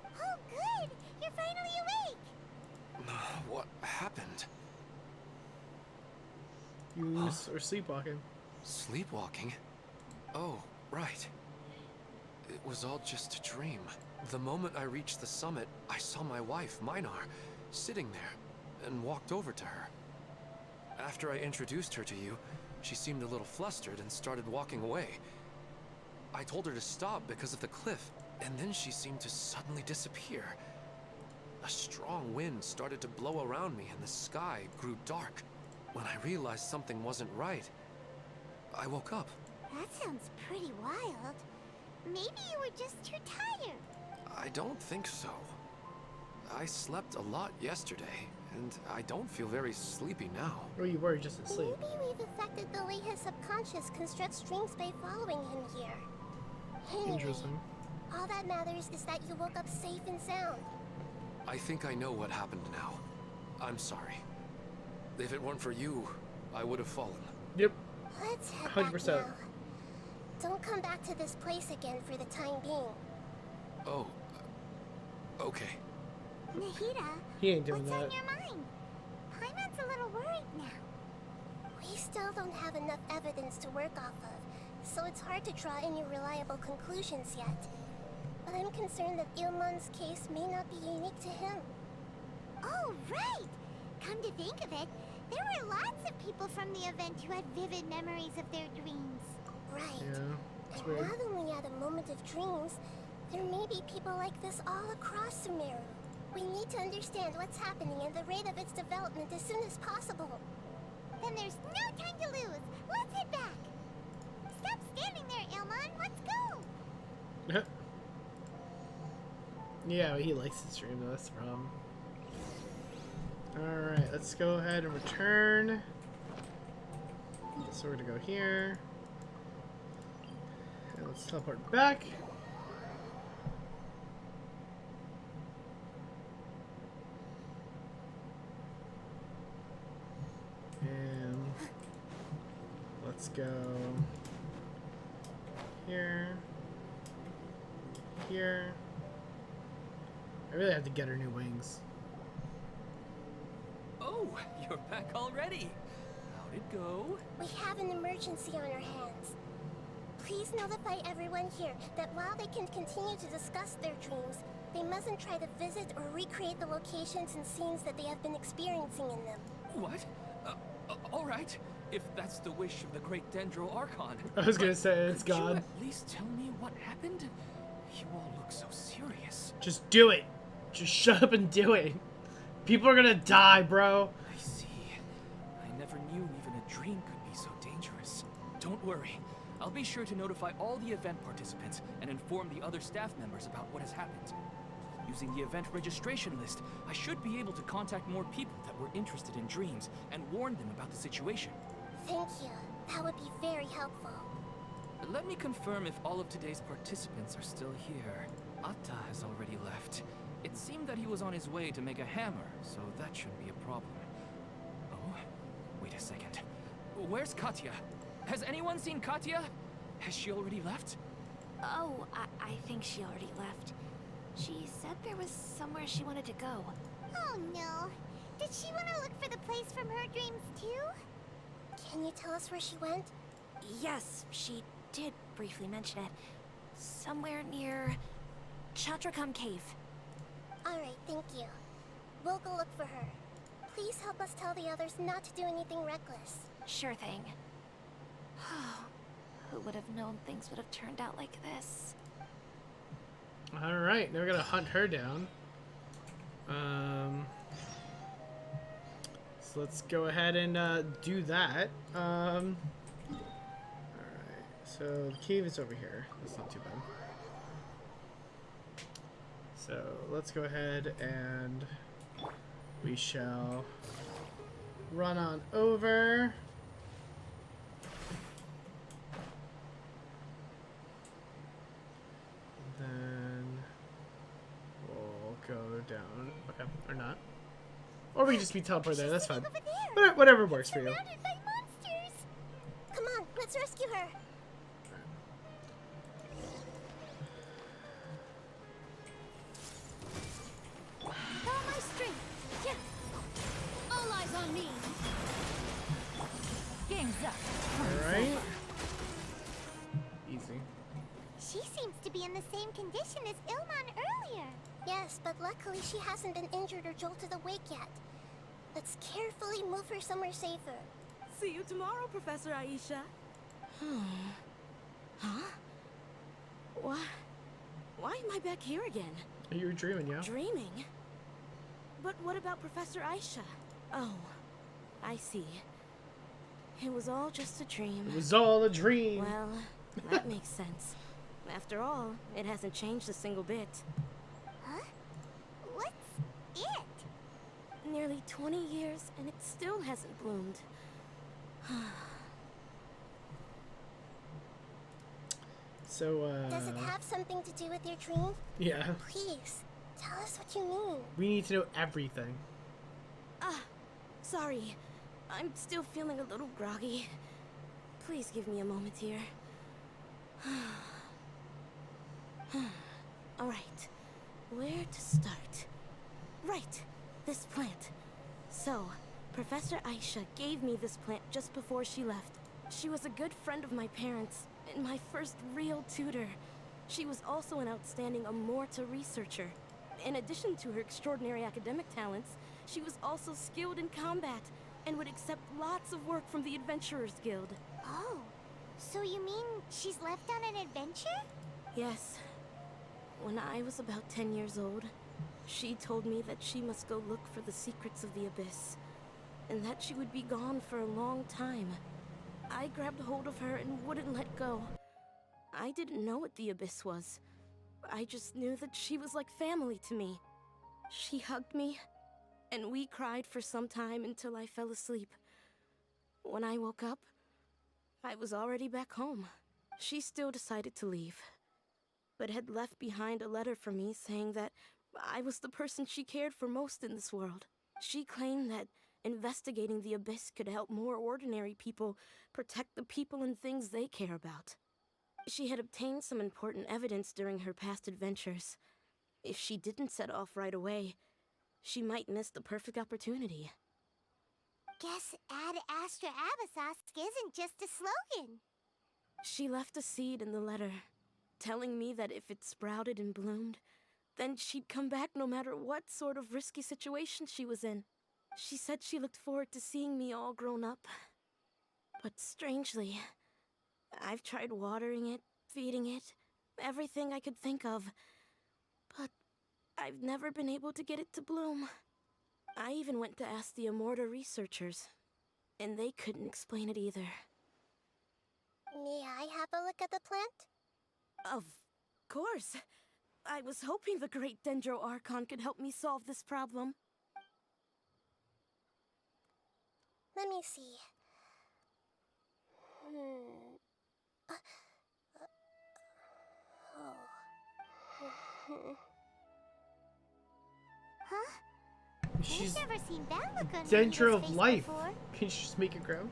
Speaker 3: Oh, good! You're finally awake!
Speaker 4: What happened?
Speaker 1: You are sleepwalking.
Speaker 4: Sleepwalking? Oh, right. It was all just a dream. The moment I reached the summit, I saw my wife, Minar, sitting there, and walked over to her. After I introduced her to you, she seemed a little flustered and started walking away. I told her to stop because of the cliff, and then she seemed to suddenly disappear. A strong wind started to blow around me and the sky grew dark. When I realized something wasn't right, I woke up.
Speaker 3: That sounds pretty wild. Maybe you were just too tired.
Speaker 4: I don't think so. I slept a lot yesterday, and I don't feel very sleepy now.
Speaker 1: Or you were just asleep.
Speaker 8: Maybe we've affected the way his subconscious constructs dreams by following him here. Anyway,
Speaker 1: Interesting.
Speaker 8: all that matters is that you woke up safe and sound.
Speaker 4: I think I know what happened now. I'm sorry. If it weren't for you, I would have fallen.
Speaker 1: Yep.
Speaker 8: Let's head
Speaker 1: 100%.
Speaker 8: back now. Don't come back to this place again for the time being.
Speaker 4: Oh, Okay.
Speaker 3: Nahida,
Speaker 1: He ain't doing
Speaker 3: what's
Speaker 1: that.
Speaker 3: on your mind? Paimon's a little worried now.
Speaker 8: We still don't have enough evidence to work off of, so it's hard to draw any reliable conclusions yet. But I'm concerned that Ilmon's case may not be unique to him.
Speaker 3: Oh, right! Come to think of it, there were lots of people from the event who had vivid memories of their dreams.
Speaker 8: Right.
Speaker 1: Yeah, it's
Speaker 8: And
Speaker 1: weird.
Speaker 8: not only at a moment of dreams, there may be people like this all across Sumeru. We need to understand what's happening and the rate of its development as soon as possible.
Speaker 3: Then there's no time to lose. Let's head back. Stop standing there, Ilmon. Let's go.
Speaker 1: Yeah, he likes the stream though, that's the problem. Alright, let's go ahead and return. So we're gonna go here. And let's teleport back. And let's go here. Here. I really have to get her new wings.
Speaker 2: Oh, you're back already. How'd it go?
Speaker 8: We have an emergency on our hands. Please notify everyone here that while they can continue to discuss their dreams, they mustn't try to visit or recreate the locations and scenes that they have been experiencing in them.
Speaker 2: What? All right. If that's the wish of the great Dendro Archon.
Speaker 1: I was gonna say, it's
Speaker 2: Could you
Speaker 1: God.
Speaker 2: at least tell me what happened? You all look so serious.
Speaker 1: Just do it. Just shut up and do it. People are gonna die, bro.
Speaker 2: I see. I never knew even a dream could be so dangerous. Don't worry. I'll be sure to notify all the event participants and inform the other staff members about what has happened. Using the event registration list, I should be able to contact more people that were interested in dreams and warn them about the situation.
Speaker 8: Thank you. That would be very helpful.
Speaker 2: Let me confirm if all of today's participants are still here. Atta has already left. It seemed that he was on his way to make a hammer, so that shouldn't be a problem. Oh, wait a second. Where's Katya? Has anyone seen Katya? Has she already left?
Speaker 9: Oh, I think she already left. She said there was somewhere she wanted to go.
Speaker 3: Oh no. Did she want to look for the place from her dreams too?
Speaker 8: Can you tell us where she went?
Speaker 9: Yes, she did briefly mention it. Somewhere near Chatrakam Cave.
Speaker 8: Alright, thank you. We'll go look for her. Please help us tell the others not to do anything reckless.
Speaker 9: Sure thing. Who would have known things would have turned out like this?
Speaker 1: Alright, now we're gonna hunt her down. So let's go ahead and do that. Alright, so the cave is over here. That's not too bad. So let's go ahead and we shall run on over. Then we'll go down. Okay, or not. Or we can just be teleported there, that's fine.
Speaker 3: Over there.
Speaker 1: Whatever works for you.
Speaker 3: Surrounded by monsters.
Speaker 8: Come on, let's rescue her.
Speaker 6: All my strength. Yeah. All eyes on me. Game's up.
Speaker 1: Alright. Easy.
Speaker 3: She seems to be in the same condition as Ilmon earlier.
Speaker 8: Yes, but luckily she hasn't been injured or jolted awake yet. Let's carefully move her somewhere safer.
Speaker 6: See you tomorrow, Professor Aisha. Huh? Why am I back here again?
Speaker 1: You were dreaming, yeah?
Speaker 6: Dreaming? But what about Professor Aisha? Oh, I see. It was all just a dream.
Speaker 1: It was all a dream.
Speaker 6: Well, that makes sense. After all, it hasn't changed a single bit.
Speaker 3: Huh? What's it?
Speaker 6: Nearly 20 years, and it still hasn't bloomed.
Speaker 1: So,
Speaker 8: Does it have something to do with your dream?
Speaker 1: yeah.
Speaker 8: Please, tell us what you mean.
Speaker 1: We need to know everything.
Speaker 6: Sorry. I'm still feeling a little groggy. Please give me a moment here. Alright. Where to start? Right, this plant. So, Professor Aisha gave me this plant just before she left. She was a good friend of my parents, and my first real tutor. She was also an outstanding Amorta researcher. In addition to her extraordinary academic talents, she was also skilled in combat, and would accept lots of work from the Adventurers Guild.
Speaker 3: Oh, so you mean she's left on an adventure?
Speaker 6: Yes. When I was about 10 years old, she told me that she must go look for the secrets of the Abyss, and that she would be gone for a long time. I grabbed hold of her and wouldn't let go. I didn't know what the Abyss was. I just knew that she was like family to me. She hugged me, and we cried for some time until I fell asleep. When I woke up, I was already back home. She still decided to leave, but had left behind a letter for me saying that I was the person she cared for most in this world. She claimed that investigating the Abyss could help more ordinary people protect the people and things they care about. She had obtained some important evidence during her past adventures. If she didn't set off right away, she might miss the perfect opportunity.
Speaker 3: Guess Ad Astra Abyssosque isn't just a slogan.
Speaker 6: She left a seed in the letter, telling me that if it sprouted and bloomed, then she'd come back no matter what sort of risky situation she was in. She said she looked forward to seeing me all grown up. But strangely, I've tried watering it, feeding it, everything I could think of. But I've never been able to get it to bloom. I even went to ask the Amorta researchers, and they couldn't explain it either.
Speaker 8: May I have a look at the plant?
Speaker 6: Of course. I was hoping the great Dendro Archon could help me solve this problem.
Speaker 8: Let me see.
Speaker 3: Huh?
Speaker 1: She's
Speaker 3: I've never seen that look on
Speaker 1: Dendro
Speaker 3: Rita's
Speaker 1: of
Speaker 3: face
Speaker 1: life.
Speaker 3: before.
Speaker 1: Can you just make it grow?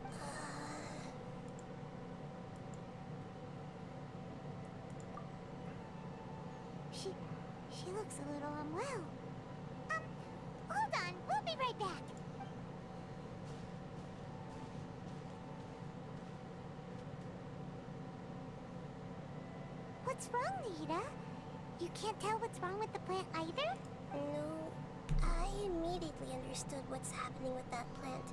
Speaker 3: She looks a little unwell. Hold on, we'll be right back. What's wrong, Rita? You can't tell what's wrong with the plant either?
Speaker 8: No, I immediately understood what's happening with that plant.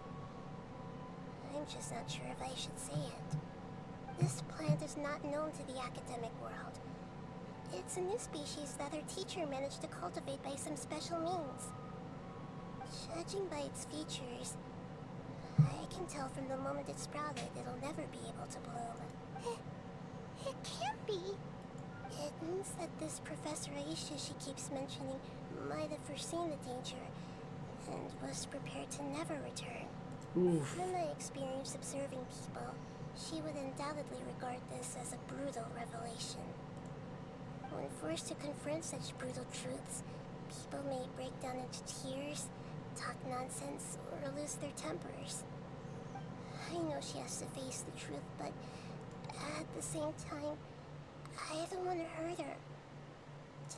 Speaker 8: I'm just not sure if I should say it. This plant is not known to the academic world. It's a new species that our teacher managed to cultivate by some special means. Judging by its features, I can tell from the moment it sprouted it'll never be able to bloom.
Speaker 3: It can't be.
Speaker 8: It means that this Professor Aisha she keeps mentioning might have foreseen the danger and was prepared to never return.
Speaker 1: Oof.
Speaker 8: From my experience observing people, she would undoubtedly regard this as a brutal revelation. When forced to confront such brutal truths, people may break down into tears, talk nonsense, or lose their tempers. I know she has to face the truth, but at the same time, I don't want to hurt her.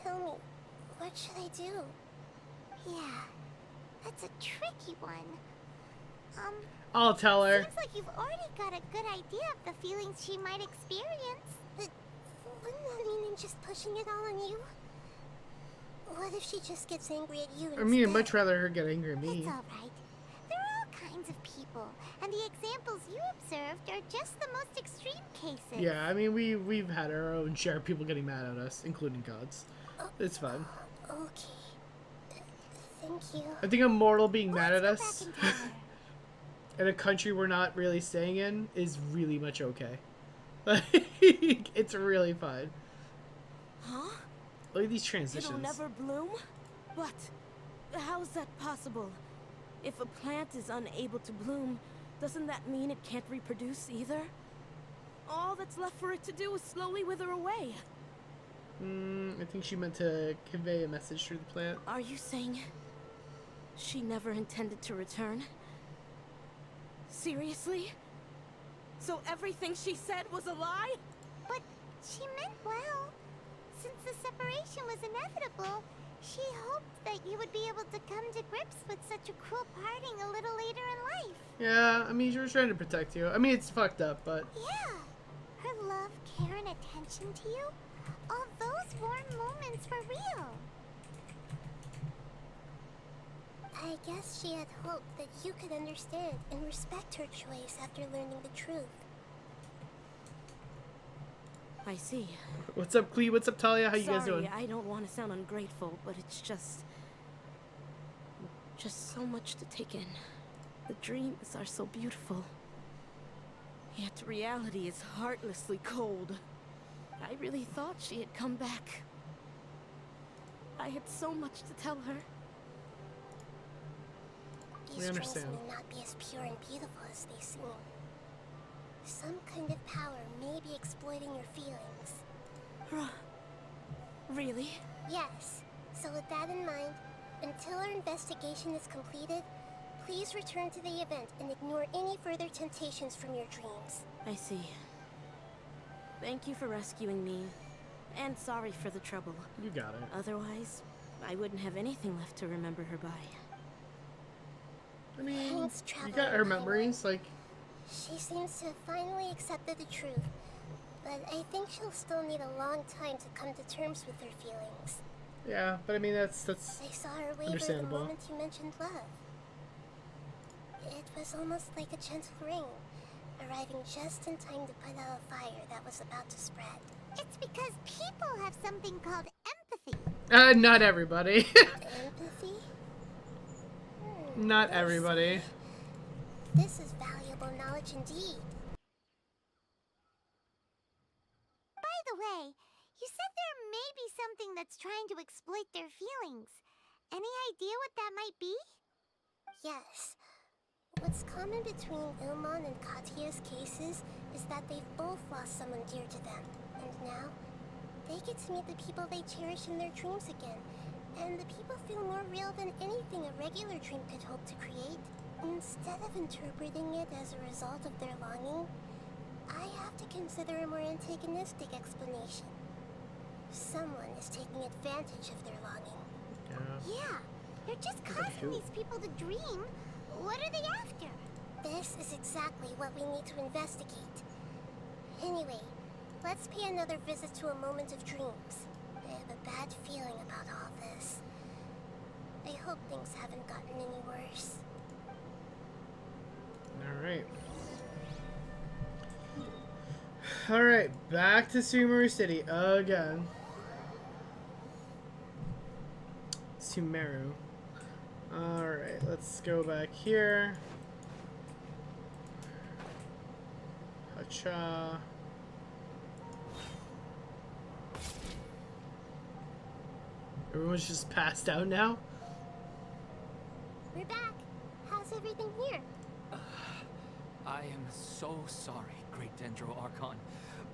Speaker 8: Tell me, what should I do?
Speaker 3: Yeah, that's a tricky one.
Speaker 1: I'll tell her.
Speaker 3: Seems like you've already got a good idea of the feelings she might experience.
Speaker 8: But wouldn't that mean I'm just pushing it all on you? What if she just gets angry at you instead?
Speaker 1: I mean, I'd much rather her get angry at me.
Speaker 3: It's alright. There are all kinds of people, and the examples you observed are just the most extreme cases.
Speaker 1: Yeah, I mean, we've had our own share of people getting mad at us, including gods. It's fine.
Speaker 8: Okay. Thank you.
Speaker 1: I think a mortal being mad at
Speaker 3: Let's
Speaker 1: us
Speaker 3: go back and tell her.
Speaker 1: in a country we're not really staying in is really much okay. It's really fine.
Speaker 6: Huh?
Speaker 1: Look at these
Speaker 6: It'll
Speaker 1: transitions.
Speaker 6: never bloom? What? How is that possible? If a plant is unable to bloom, doesn't that mean it can't reproduce either? All that's left for it to do is slowly wither away.
Speaker 1: I think she meant to convey a message through the plant.
Speaker 6: Are you saying she never intended to return? Seriously? So everything she said was a lie?
Speaker 3: But she meant well. Since the separation was inevitable, She hoped that you would be able to come to grips with such a cruel parting a little later in life.
Speaker 1: Yeah, I mean, she was trying to protect you. I mean, it's fucked up, but...
Speaker 3: Yeah. Her love, care, and attention to you, all those warm moments were real.
Speaker 8: I guess she had hoped that you could understand and respect her choice after learning the truth.
Speaker 6: I see.
Speaker 1: What's up, Clee? What's up, Talia? How you guys doing?
Speaker 6: Sorry, I don't want to sound ungrateful, but it's just so much to take in. The dreams are so beautiful. Yet reality is heartlessly cold. I really thought she had come back. I had so much to tell her.
Speaker 8: These dreams may not be as pure and beautiful as they seem. Some kind of power may be exploiting your feelings.
Speaker 6: Really?
Speaker 8: Yes. So with that in mind, until our investigation is completed, please return to the event and ignore any further temptations from your dreams.
Speaker 6: I see. Thank you for rescuing me, and sorry for the trouble.
Speaker 1: You got it.
Speaker 6: Otherwise, I wouldn't have anything left to remember her by.
Speaker 1: I mean,
Speaker 8: Thanks,
Speaker 1: you got her memories, like...
Speaker 8: She seems to have finally accepted the truth, but I think she'll still need a long time to come to terms with her feelings.
Speaker 1: Yeah, but I mean, that's
Speaker 8: I saw her waver the moment you mentioned love. It was almost like a gentle rain, arriving just in time to put out a fire that was about to spread.
Speaker 3: It's because people have something called empathy.
Speaker 1: Not everybody.
Speaker 8: Empathy?
Speaker 1: Not everybody.
Speaker 8: This is valuable knowledge indeed.
Speaker 3: By the way, you said there may be something that's trying to exploit their feelings. Any idea what that might be?
Speaker 8: Yes. What's common between Ilmon and Katya's cases is that they've both lost someone dear to them. And now, they get to meet the people they cherish in their dreams again. And the people feel more real than anything a regular dream could hope to create. Instead of interpreting it as a result of their longing, I have to consider a more antagonistic explanation. Someone is taking advantage of their longing.
Speaker 3: Yeah, they're just causing these people to dream. What are they after?
Speaker 8: This is exactly what we need to investigate. Anyway, let's pay another visit to a moment of dreams. I have a bad feeling about all this. I hope things haven't gotten any worse.
Speaker 1: Alright. Alright, back to Sumeru City again. Sumeru. Alright, let's go back here. Hacha. Everyone's just passed out now?
Speaker 8: We're back. How's everything here?
Speaker 2: I am so sorry, Great Dendro Archon.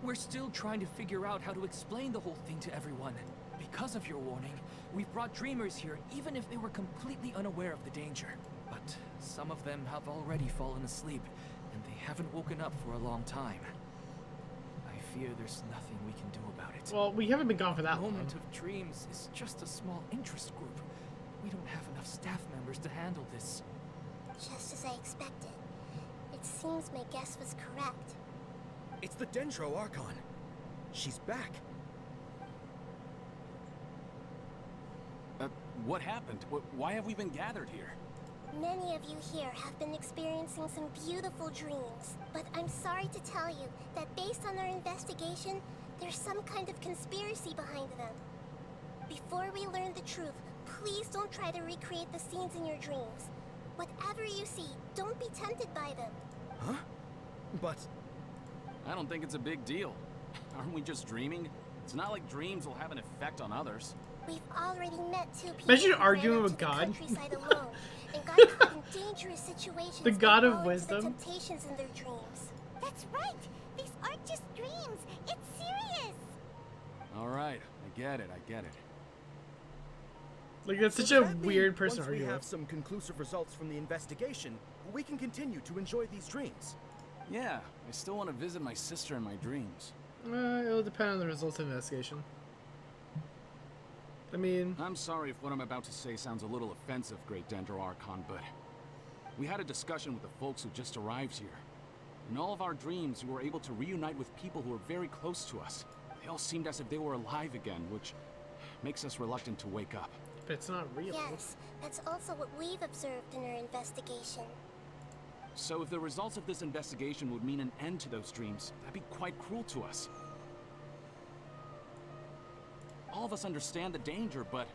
Speaker 2: We're still trying to figure out how to explain the whole thing to everyone. Because of your warning, we've brought dreamers here even if they were completely unaware of the danger. But some of them have already fallen asleep, and they haven't woken up for a long time. I fear there's nothing we can do about it.
Speaker 1: Well, we haven't been gone for that long.
Speaker 2: Moment of Dreams is just a small interest group. We don't have enough staff members to handle this.
Speaker 8: Just as I expected. It seems my guess was correct.
Speaker 7: It's the Dendro Archon. She's back.
Speaker 10: What happened? Why have we been gathered here?
Speaker 8: Many of you here have been experiencing some beautiful dreams, but I'm sorry to tell you that based on our investigation, there's some kind of conspiracy behind them. Before we learn the truth, please don't try to recreate the scenes in your dreams. Whatever you see, don't be tempted by them.
Speaker 7: Huh? But...
Speaker 10: I don't think it's a big deal. Aren't we just dreaming? It's not like dreams will have an effect on others.
Speaker 8: We've already met two people
Speaker 1: Imagine
Speaker 8: who
Speaker 1: arguing
Speaker 8: ran
Speaker 1: with
Speaker 8: out to the
Speaker 1: God.
Speaker 8: countryside alone and got caught in dangerous situations.
Speaker 1: The
Speaker 8: by
Speaker 1: God of
Speaker 8: falling to
Speaker 1: wisdom.
Speaker 8: The temptations in their dreams.
Speaker 3: That's right. These aren't just dreams. It's serious.
Speaker 10: All right, I get it.
Speaker 1: Like, that's such
Speaker 7: So
Speaker 1: a
Speaker 7: does that mean
Speaker 1: weird person to
Speaker 7: once we
Speaker 1: argue
Speaker 7: have
Speaker 1: with.
Speaker 7: some conclusive results from the investigation, we can continue to enjoy these dreams.
Speaker 10: Yeah, I still want to visit my sister in my dreams.
Speaker 1: It'll depend on the results of the investigation. I mean,
Speaker 10: I'm sorry if what I'm about to say sounds a little offensive, Great Dendro Archon, but we had a discussion with the folks who just arrived here. In all of our dreams, we were able to reunite with people who were very close to us. They all seemed as if they were alive again, which makes us reluctant to wake up.
Speaker 1: but it's not real.
Speaker 8: Yes, that's also what we've observed in our investigation.
Speaker 10: So if the results of this investigation would mean an end to those dreams, that'd be quite cruel to us. All of us understand the danger, but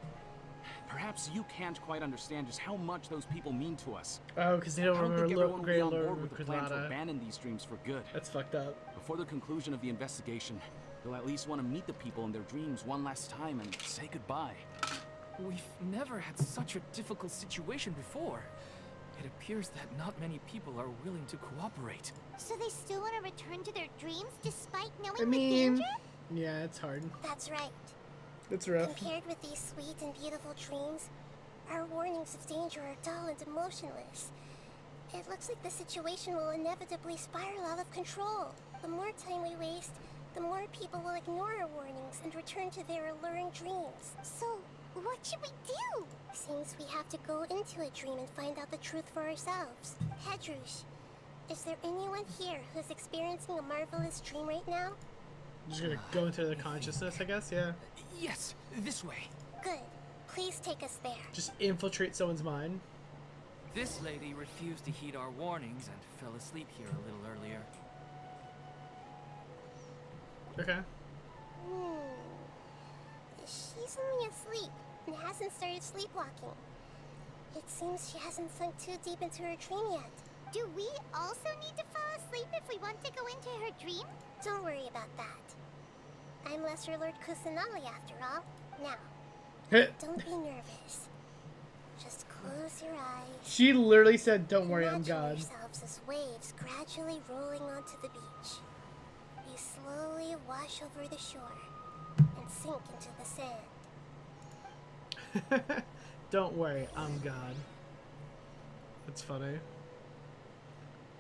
Speaker 10: perhaps you can't quite understand just how much those people mean to us.
Speaker 1: Oh, because they don't
Speaker 10: I don't think
Speaker 1: remember
Speaker 10: everyone will be
Speaker 1: Grey
Speaker 10: on
Speaker 1: Lord
Speaker 10: board with the plan to
Speaker 1: Kudrata.
Speaker 10: abandon these dreams for good.
Speaker 1: That's fucked up.
Speaker 10: Before the conclusion of the investigation, they'll at least want to meet the people in their dreams one last time and say goodbye.
Speaker 2: We've never had such a difficult situation before. It appears that not many people are willing to cooperate.
Speaker 3: So they still want to return to their dreams despite knowing
Speaker 1: I mean,
Speaker 3: the danger?
Speaker 1: yeah, it's hard.
Speaker 8: That's right.
Speaker 1: It's rough.
Speaker 8: Compared with these sweet and beautiful dreams, our warnings of danger are dull and emotionless. It looks like the situation will inevitably spiral out of control. The more time we waste, the more people will ignore our warnings and return to their alluring dreams.
Speaker 3: So, what should we do?
Speaker 8: Seems we have to go into a dream and find out the truth for ourselves. Pedrush, is there anyone here who's experiencing a marvelous dream right now?
Speaker 1: Just gonna go into their consciousness, I guess, yeah.
Speaker 2: Yes, this way.
Speaker 8: Good. Please take us there.
Speaker 1: Just infiltrate someone's mind.
Speaker 2: This lady refused to heed our warnings and fell asleep here a little earlier.
Speaker 1: Okay.
Speaker 8: She's only asleep and hasn't started sleepwalking. It seems she hasn't sunk too deep into her dream yet.
Speaker 3: Do we also need to fall asleep if we want to go into her dream?
Speaker 8: Don't worry about that. I'm Lesser Lord Kusanali after all. Now, don't be nervous. Just close your eyes.
Speaker 1: She literally said, don't worry, I'm
Speaker 8: Imagine
Speaker 1: God.
Speaker 8: yourselves as waves gradually rolling onto the beach. You slowly wash over the shore and sink into the sand.
Speaker 1: Don't worry, I'm God. That's funny.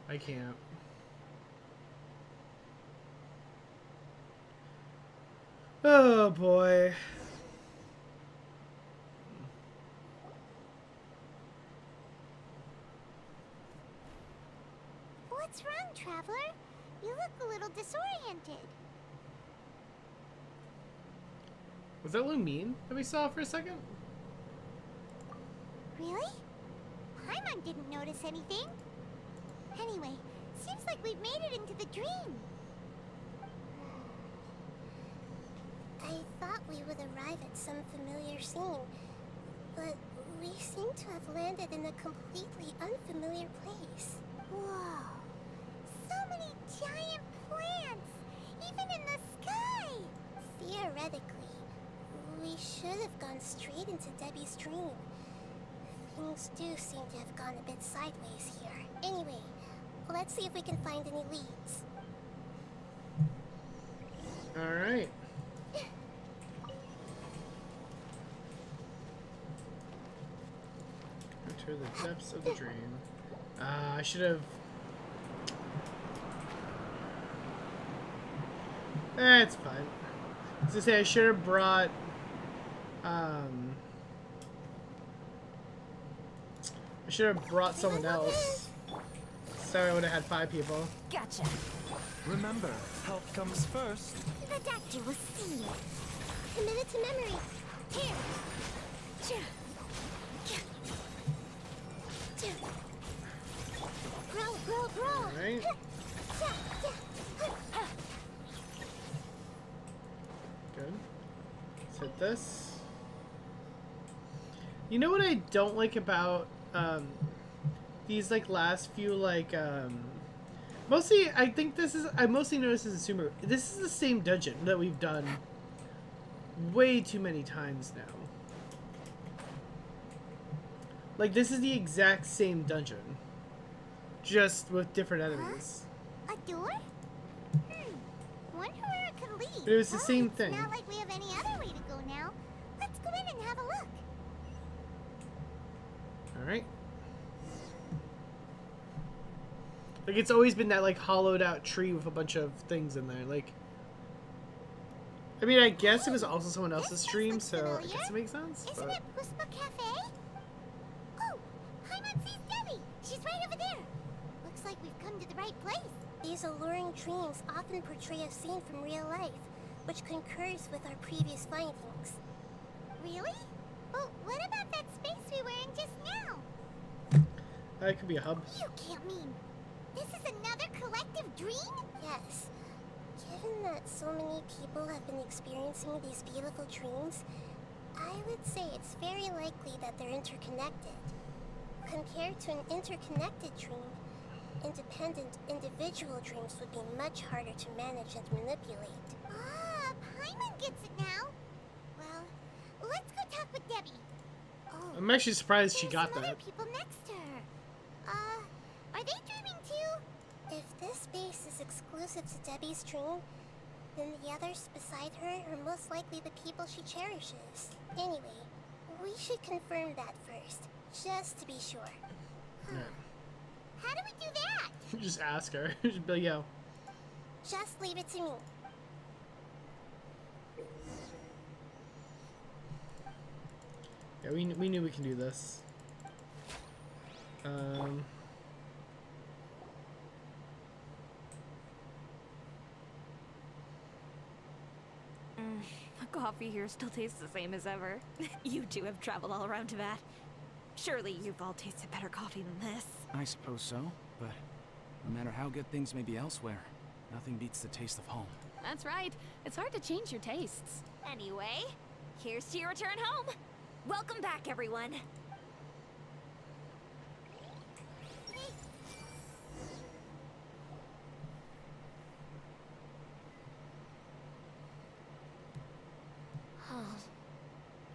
Speaker 1: I can't. Oh boy.
Speaker 3: What's wrong, Traveler? You look a little disoriented.
Speaker 1: Was that Lumine that we saw for a second?
Speaker 3: Really? Paimon didn't notice anything. Anyway, seems like we've made it into the dream.
Speaker 8: I thought we would arrive at some familiar scene, but we seem to have landed in a completely unfamiliar place.
Speaker 3: Whoa. So many giant plants! Even in the sky!
Speaker 8: Theoretically, we should have gone straight into Debbie's dream. Things do seem to have gone a bit sideways here. Anyway, let's see if we can find any leads.
Speaker 1: Alright. Enter the depths of the dream. I should have... it's fine. I was gonna say I should have brought... I should have brought someone else. So I would have had 5 people.
Speaker 9: Gotcha.
Speaker 11: Remember, health comes first.
Speaker 3: The doctor will see you.
Speaker 8: Commit it to memory. Here. Grow.
Speaker 1: Alright. Good. Let's hit this. You know what I don't like about these like last few like mostly I think this is I mostly noticed this in sumeru. This is the same dungeon that we've done way too many times now. Like this is the exact same dungeon, just with different enemies.
Speaker 3: A door? Wonder where it could lead.
Speaker 1: But it was the same
Speaker 3: It's
Speaker 1: thing.
Speaker 3: not like we have any other way to go now. Let's go in and have a look.
Speaker 1: Alright. Like it's always been that like hollowed out tree with a bunch of things in there. Like I mean, I guess it was also someone else's stream, so I guess it makes sense.
Speaker 3: Isn't
Speaker 1: But...
Speaker 3: it Puspa Cafe? Oh, Paimon sees Debbie. She's right over there. Looks like we've come to the right place.
Speaker 8: These alluring dreams often portray a scene from real life, which concurs with our previous findings.
Speaker 3: Really? But what about that space we were in just now?
Speaker 1: It could be a hub.
Speaker 3: You can't mean this is another collective dream?
Speaker 8: Yes. Given that so many people have been experiencing these beautiful dreams, I would say it's very likely that they're interconnected. Compared to an interconnected dream, independent individual dreams would be much harder to manage and manipulate.
Speaker 3: Ah, Paimon gets it now. Well, let's go talk with Debbie. Oh,
Speaker 1: I'm actually surprised she
Speaker 3: there's
Speaker 1: got
Speaker 3: some
Speaker 1: that.
Speaker 3: other people next to her. Are they dreaming too?
Speaker 8: If this space is exclusive to Debbie's dream, then the others beside her are most likely the people she cherishes. Anyway, we should confirm that first, just to be sure.
Speaker 3: How do we do that?
Speaker 1: Just ask her. Just be like, yo.
Speaker 8: Just leave it to me.
Speaker 1: Yeah, we knew we can do this.
Speaker 9: The coffee here still tastes the same as ever. You two have traveled all around Teyvat. Surely you've all tasted better coffee than this.
Speaker 10: I suppose so, but no matter how good things may be elsewhere, nothing beats the taste of home.
Speaker 12: That's right. It's hard to change your tastes.
Speaker 9: Anyway, here's to your return home. Welcome back, everyone.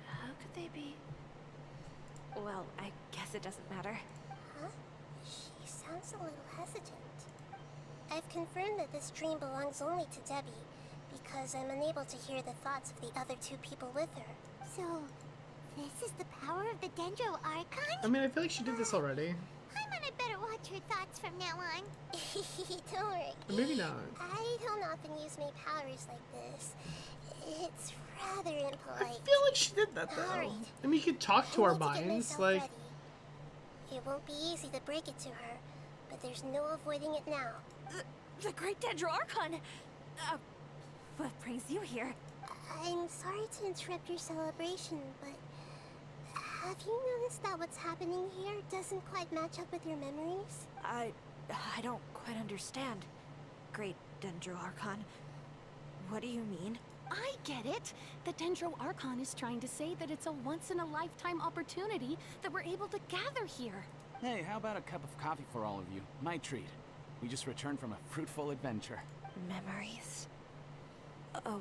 Speaker 9: How could they be? Well, I guess it doesn't matter.
Speaker 8: Huh? She sounds a little hesitant. I've confirmed that this dream belongs only to Debbie, because I'm unable to hear the thoughts of the other two people with her.
Speaker 3: So, this is the power of the Dendro Archon?
Speaker 1: I mean, I feel like she did this already.
Speaker 3: Paimon, I better watch her thoughts from now on.
Speaker 8: Don't worry.
Speaker 1: Or maybe not.
Speaker 8: I don't often use my powers like this. It's rather
Speaker 1: I
Speaker 8: impolite.
Speaker 1: feel like she did that, though.
Speaker 8: Alright.
Speaker 1: I mean, you could talk to
Speaker 8: I
Speaker 1: our
Speaker 8: need to get
Speaker 1: minds,
Speaker 8: myself
Speaker 1: like...
Speaker 8: ready. It won't be easy to break it to her, but there's no avoiding it now.
Speaker 9: The Great Dendro Archon! What brings you here?
Speaker 8: I'm sorry to interrupt your celebration, but have you noticed that what's happening here doesn't quite match up with your memories?
Speaker 9: I don't quite understand. Great Dendro Archon. What do you mean?
Speaker 12: I get it. The Dendro Archon is trying to say that it's a once-in-a-lifetime opportunity that we're able to gather here.
Speaker 10: Hey, how about a cup of coffee for all of you? My treat. We just returned from a fruitful adventure.
Speaker 9: Memories. A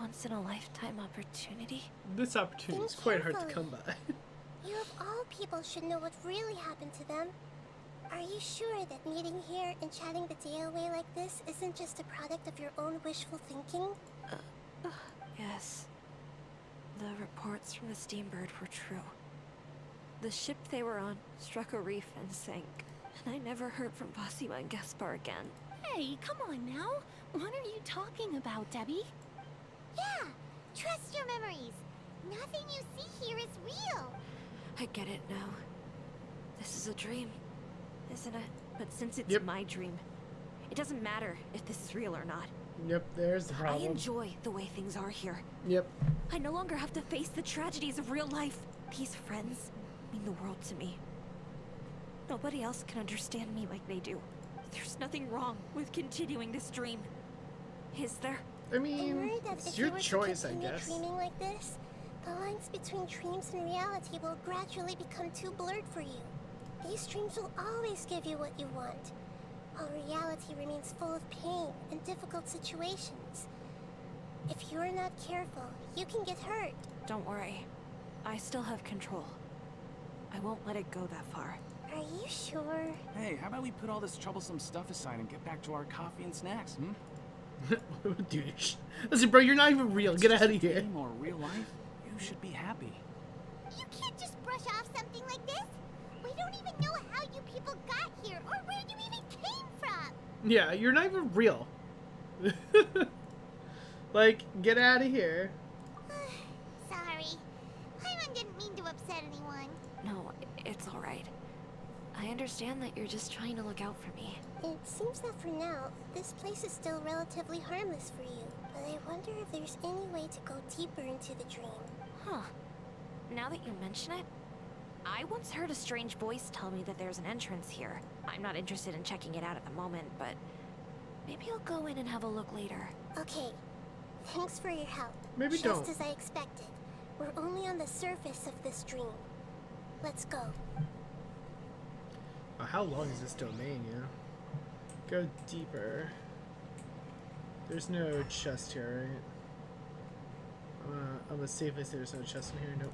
Speaker 9: once-in-a-lifetime opportunity?
Speaker 1: This opportunity is
Speaker 8: Think
Speaker 1: quite hard to
Speaker 8: carefully.
Speaker 1: come by.
Speaker 8: You of all people should know what really happened to them. Are you sure that meeting here and chatting the day away like this isn't just a product of your own wishful thinking?
Speaker 9: Yes. The reports from the Steambird were true. The ship they were on struck a reef and sank, and I never heard from Basima and Gaspar again.
Speaker 12: Hey, come on now. What are you talking about, Debbie?
Speaker 3: Yeah, trust your memories. Nothing you see here is real.
Speaker 9: I get it now. This is a dream, isn't it? But since it's
Speaker 1: Yep.
Speaker 9: my dream, it doesn't matter if this is real or not.
Speaker 1: Yep, there's the
Speaker 9: I
Speaker 1: problem.
Speaker 9: enjoy the way things are here.
Speaker 1: Yep.
Speaker 9: I no longer have to face the tragedies of real life. These friends mean the world to me. Nobody else can understand me like they do. There's nothing wrong with continuing this dream. Is there?
Speaker 1: I
Speaker 8: I'm
Speaker 1: mean,
Speaker 8: worried that
Speaker 1: it's
Speaker 8: if
Speaker 1: your
Speaker 8: you were
Speaker 1: choice,
Speaker 8: to
Speaker 1: I
Speaker 8: continue
Speaker 1: guess.
Speaker 8: dreaming like this, the lines between dreams and reality will gradually become too blurred for you. These dreams will always give you what you want, while reality remains full of pain and difficult situations. If you're not careful, you can get hurt.
Speaker 9: Don't worry. I still have control. I won't let it go that far.
Speaker 8: Are you sure?
Speaker 10: Hey, how about we put all this troublesome stuff aside and get back to our coffee and snacks,
Speaker 1: Douche. Listen, bro, you're not even real. Get out of here.
Speaker 10: Game or real life, you should be happy.
Speaker 3: You can't just brush off something like this. We don't even know how you people got here or where you even came from.
Speaker 1: Yeah, you're not even real. Like, get out of here.
Speaker 3: Sorry. Paimon didn't mean to upset anyone.
Speaker 9: No, it's alright. I understand that you're just trying to look out for me.
Speaker 8: It seems that for now, this place is still relatively harmless for you. But I wonder if there's any way to go deeper into the dream.
Speaker 9: Huh. Now that you mention it, I once heard a strange voice tell me that there's an entrance here. I'm not interested in checking it out at the moment, but maybe I'll go in and have a look later.
Speaker 8: Okay. Thanks for your help.
Speaker 1: Maybe
Speaker 8: Just
Speaker 1: don't.
Speaker 8: as I expected. We're only on the surface of this dream. Let's go.
Speaker 1: How long is this domain, you know? Go deeper. There's no chest here, right? I'm gonna safely say there's no chest in here. Nope.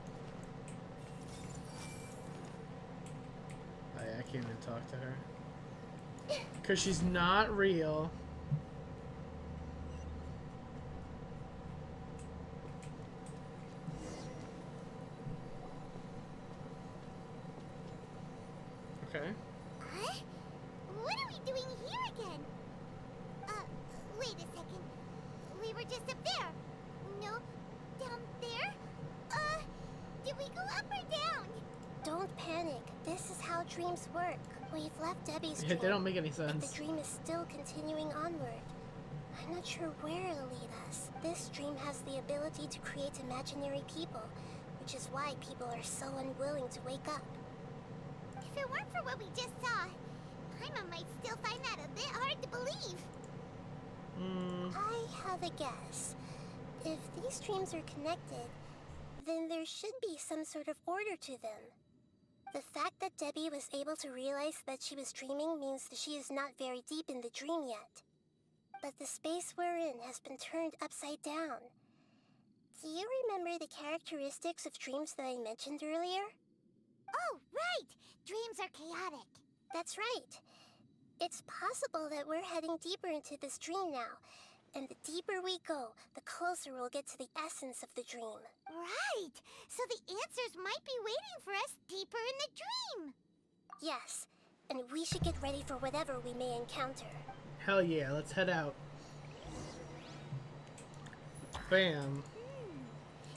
Speaker 1: I can't even talk to her. Because she's not real. Okay.
Speaker 3: Huh? What are we doing here again? Wait a second. We were just up there. No, down there? Did we go up or down?
Speaker 8: Don't panic. This is how dreams work. We've left Debbie's
Speaker 1: Yeah,
Speaker 8: dream.
Speaker 1: they don't make any
Speaker 8: But
Speaker 1: sense.
Speaker 8: the dream is still continuing onward. I'm not sure where it'll lead us. This dream has the ability to create imaginary people, which is why people are so unwilling to wake up.
Speaker 3: If it weren't for what we just saw, Paimon might still find that a bit hard to believe.
Speaker 8: I have a guess. If these dreams are connected, then there should be some sort of order to them. The fact that Debbie was able to realize that she was dreaming means that she is not very deep in the dream yet. But the space we're in has been turned upside down. Do you remember the characteristics of dreams that I mentioned earlier?
Speaker 3: Oh, right! Dreams are chaotic.
Speaker 8: That's right. It's possible that we're heading deeper into this dream now. And the deeper we go, the closer we'll get to the essence of the dream.
Speaker 3: Right! So the answers might be waiting for us deeper in the dream.
Speaker 8: Yes, and we should get ready for whatever we may encounter.
Speaker 1: Hell yeah, let's head out. Bam.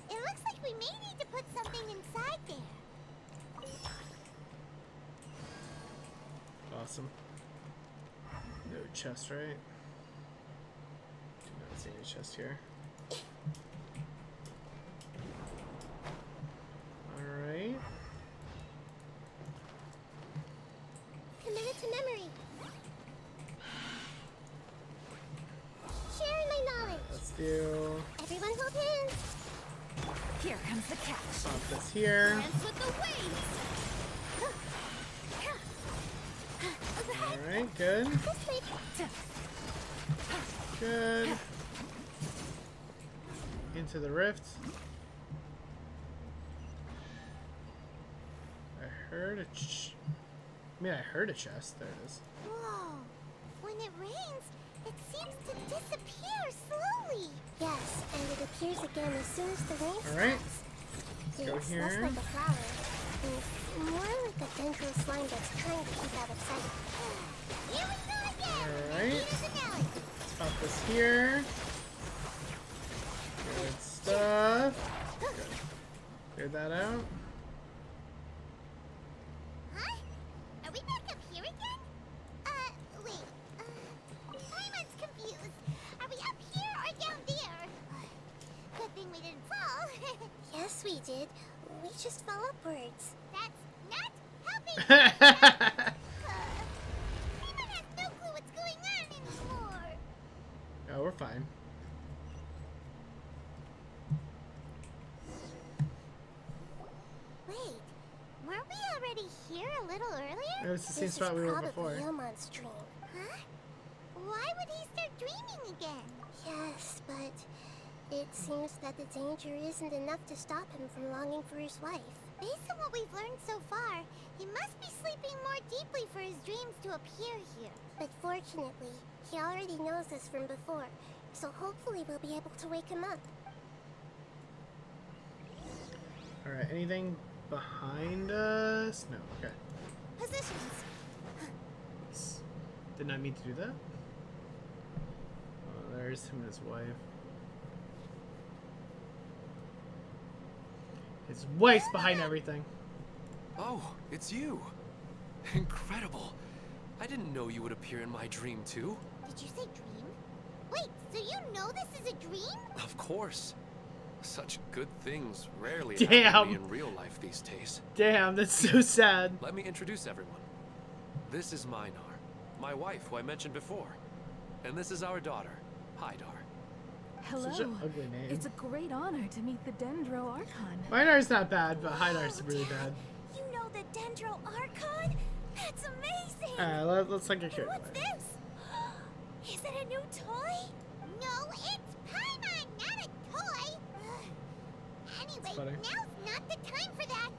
Speaker 3: It looks like we may need to put something inside there.
Speaker 1: Awesome. No chest, right? Do not see any chest here. Alright.
Speaker 8: Commit to memory. Sharing my knowledge.
Speaker 1: Let's do.
Speaker 8: Everyone hold hands.
Speaker 9: Here comes the catch.
Speaker 1: Pop this here.
Speaker 9: Dance with the waves.
Speaker 1: Alright, good.
Speaker 8: This way.
Speaker 1: Good. Into the rift. I heard a I heard a chest. There it is.
Speaker 3: Whoa! When it rains, it seems to disappear slowly.
Speaker 8: Yes, and it appears again as soon as the rain stops.
Speaker 1: Alright. Go
Speaker 8: It's less
Speaker 1: here.
Speaker 8: like a flower, and more like a dendro slime that's trying to keep out of sight.
Speaker 3: Here we go again!
Speaker 1: Alright.
Speaker 3: Repeat as an alley.
Speaker 1: Let's pop this here. Good stuff. Good. Clear that out.
Speaker 3: Huh? Are we back up here again? Wait. Paimon's confused. Are we up here or down there? Good thing we didn't fall.
Speaker 8: Yes, we did. We just fell upwards.
Speaker 3: That's not helping. Paimon has no clue what's going on anymore.
Speaker 1: Oh, we're fine.
Speaker 3: Wait, weren't we already here a little earlier?
Speaker 1: It was the same
Speaker 8: This
Speaker 1: spot
Speaker 8: is
Speaker 1: we were
Speaker 8: probably
Speaker 1: before.
Speaker 8: Ilmon's dream.
Speaker 3: Huh? Why would he start dreaming again?
Speaker 8: Yes, but it seems that the danger isn't enough to stop him from longing for his wife.
Speaker 3: Based on what we've learned so far, he must be sleeping more deeply for his dreams to appear here.
Speaker 8: But fortunately, he already knows this from before, so hopefully we'll be able to wake him up.
Speaker 1: Alright, anything behind us? No, okay.
Speaker 3: Positions.
Speaker 1: Oops. Did not mean to do that. Oh, there's him and his wife. His wife's behind everything.
Speaker 4: Oh, it's you. Incredible. I didn't know you would appear in my dream too.
Speaker 3: Did you say dream? Wait, so you know this is a dream?
Speaker 4: Of course. Such good things rarely
Speaker 1: Damn.
Speaker 4: happen to me in real life these days.
Speaker 1: Damn, that's so sad.
Speaker 4: Let me introduce everyone. This is Minar, my wife who I mentioned before. And this is our daughter, Hydar.
Speaker 12: Hello.
Speaker 1: Such an ugly name.
Speaker 12: It's a great honor to meet the Dendro Archon.
Speaker 1: Minar's not bad, but Hydar's really bad.
Speaker 3: You know the Dendro Archon? That's amazing!
Speaker 1: Alright, let's not get carried away.
Speaker 3: What's this? Is it a new toy? No, it's Paimon, not a toy! Anyway,
Speaker 1: funny.
Speaker 3: now's not the time for that!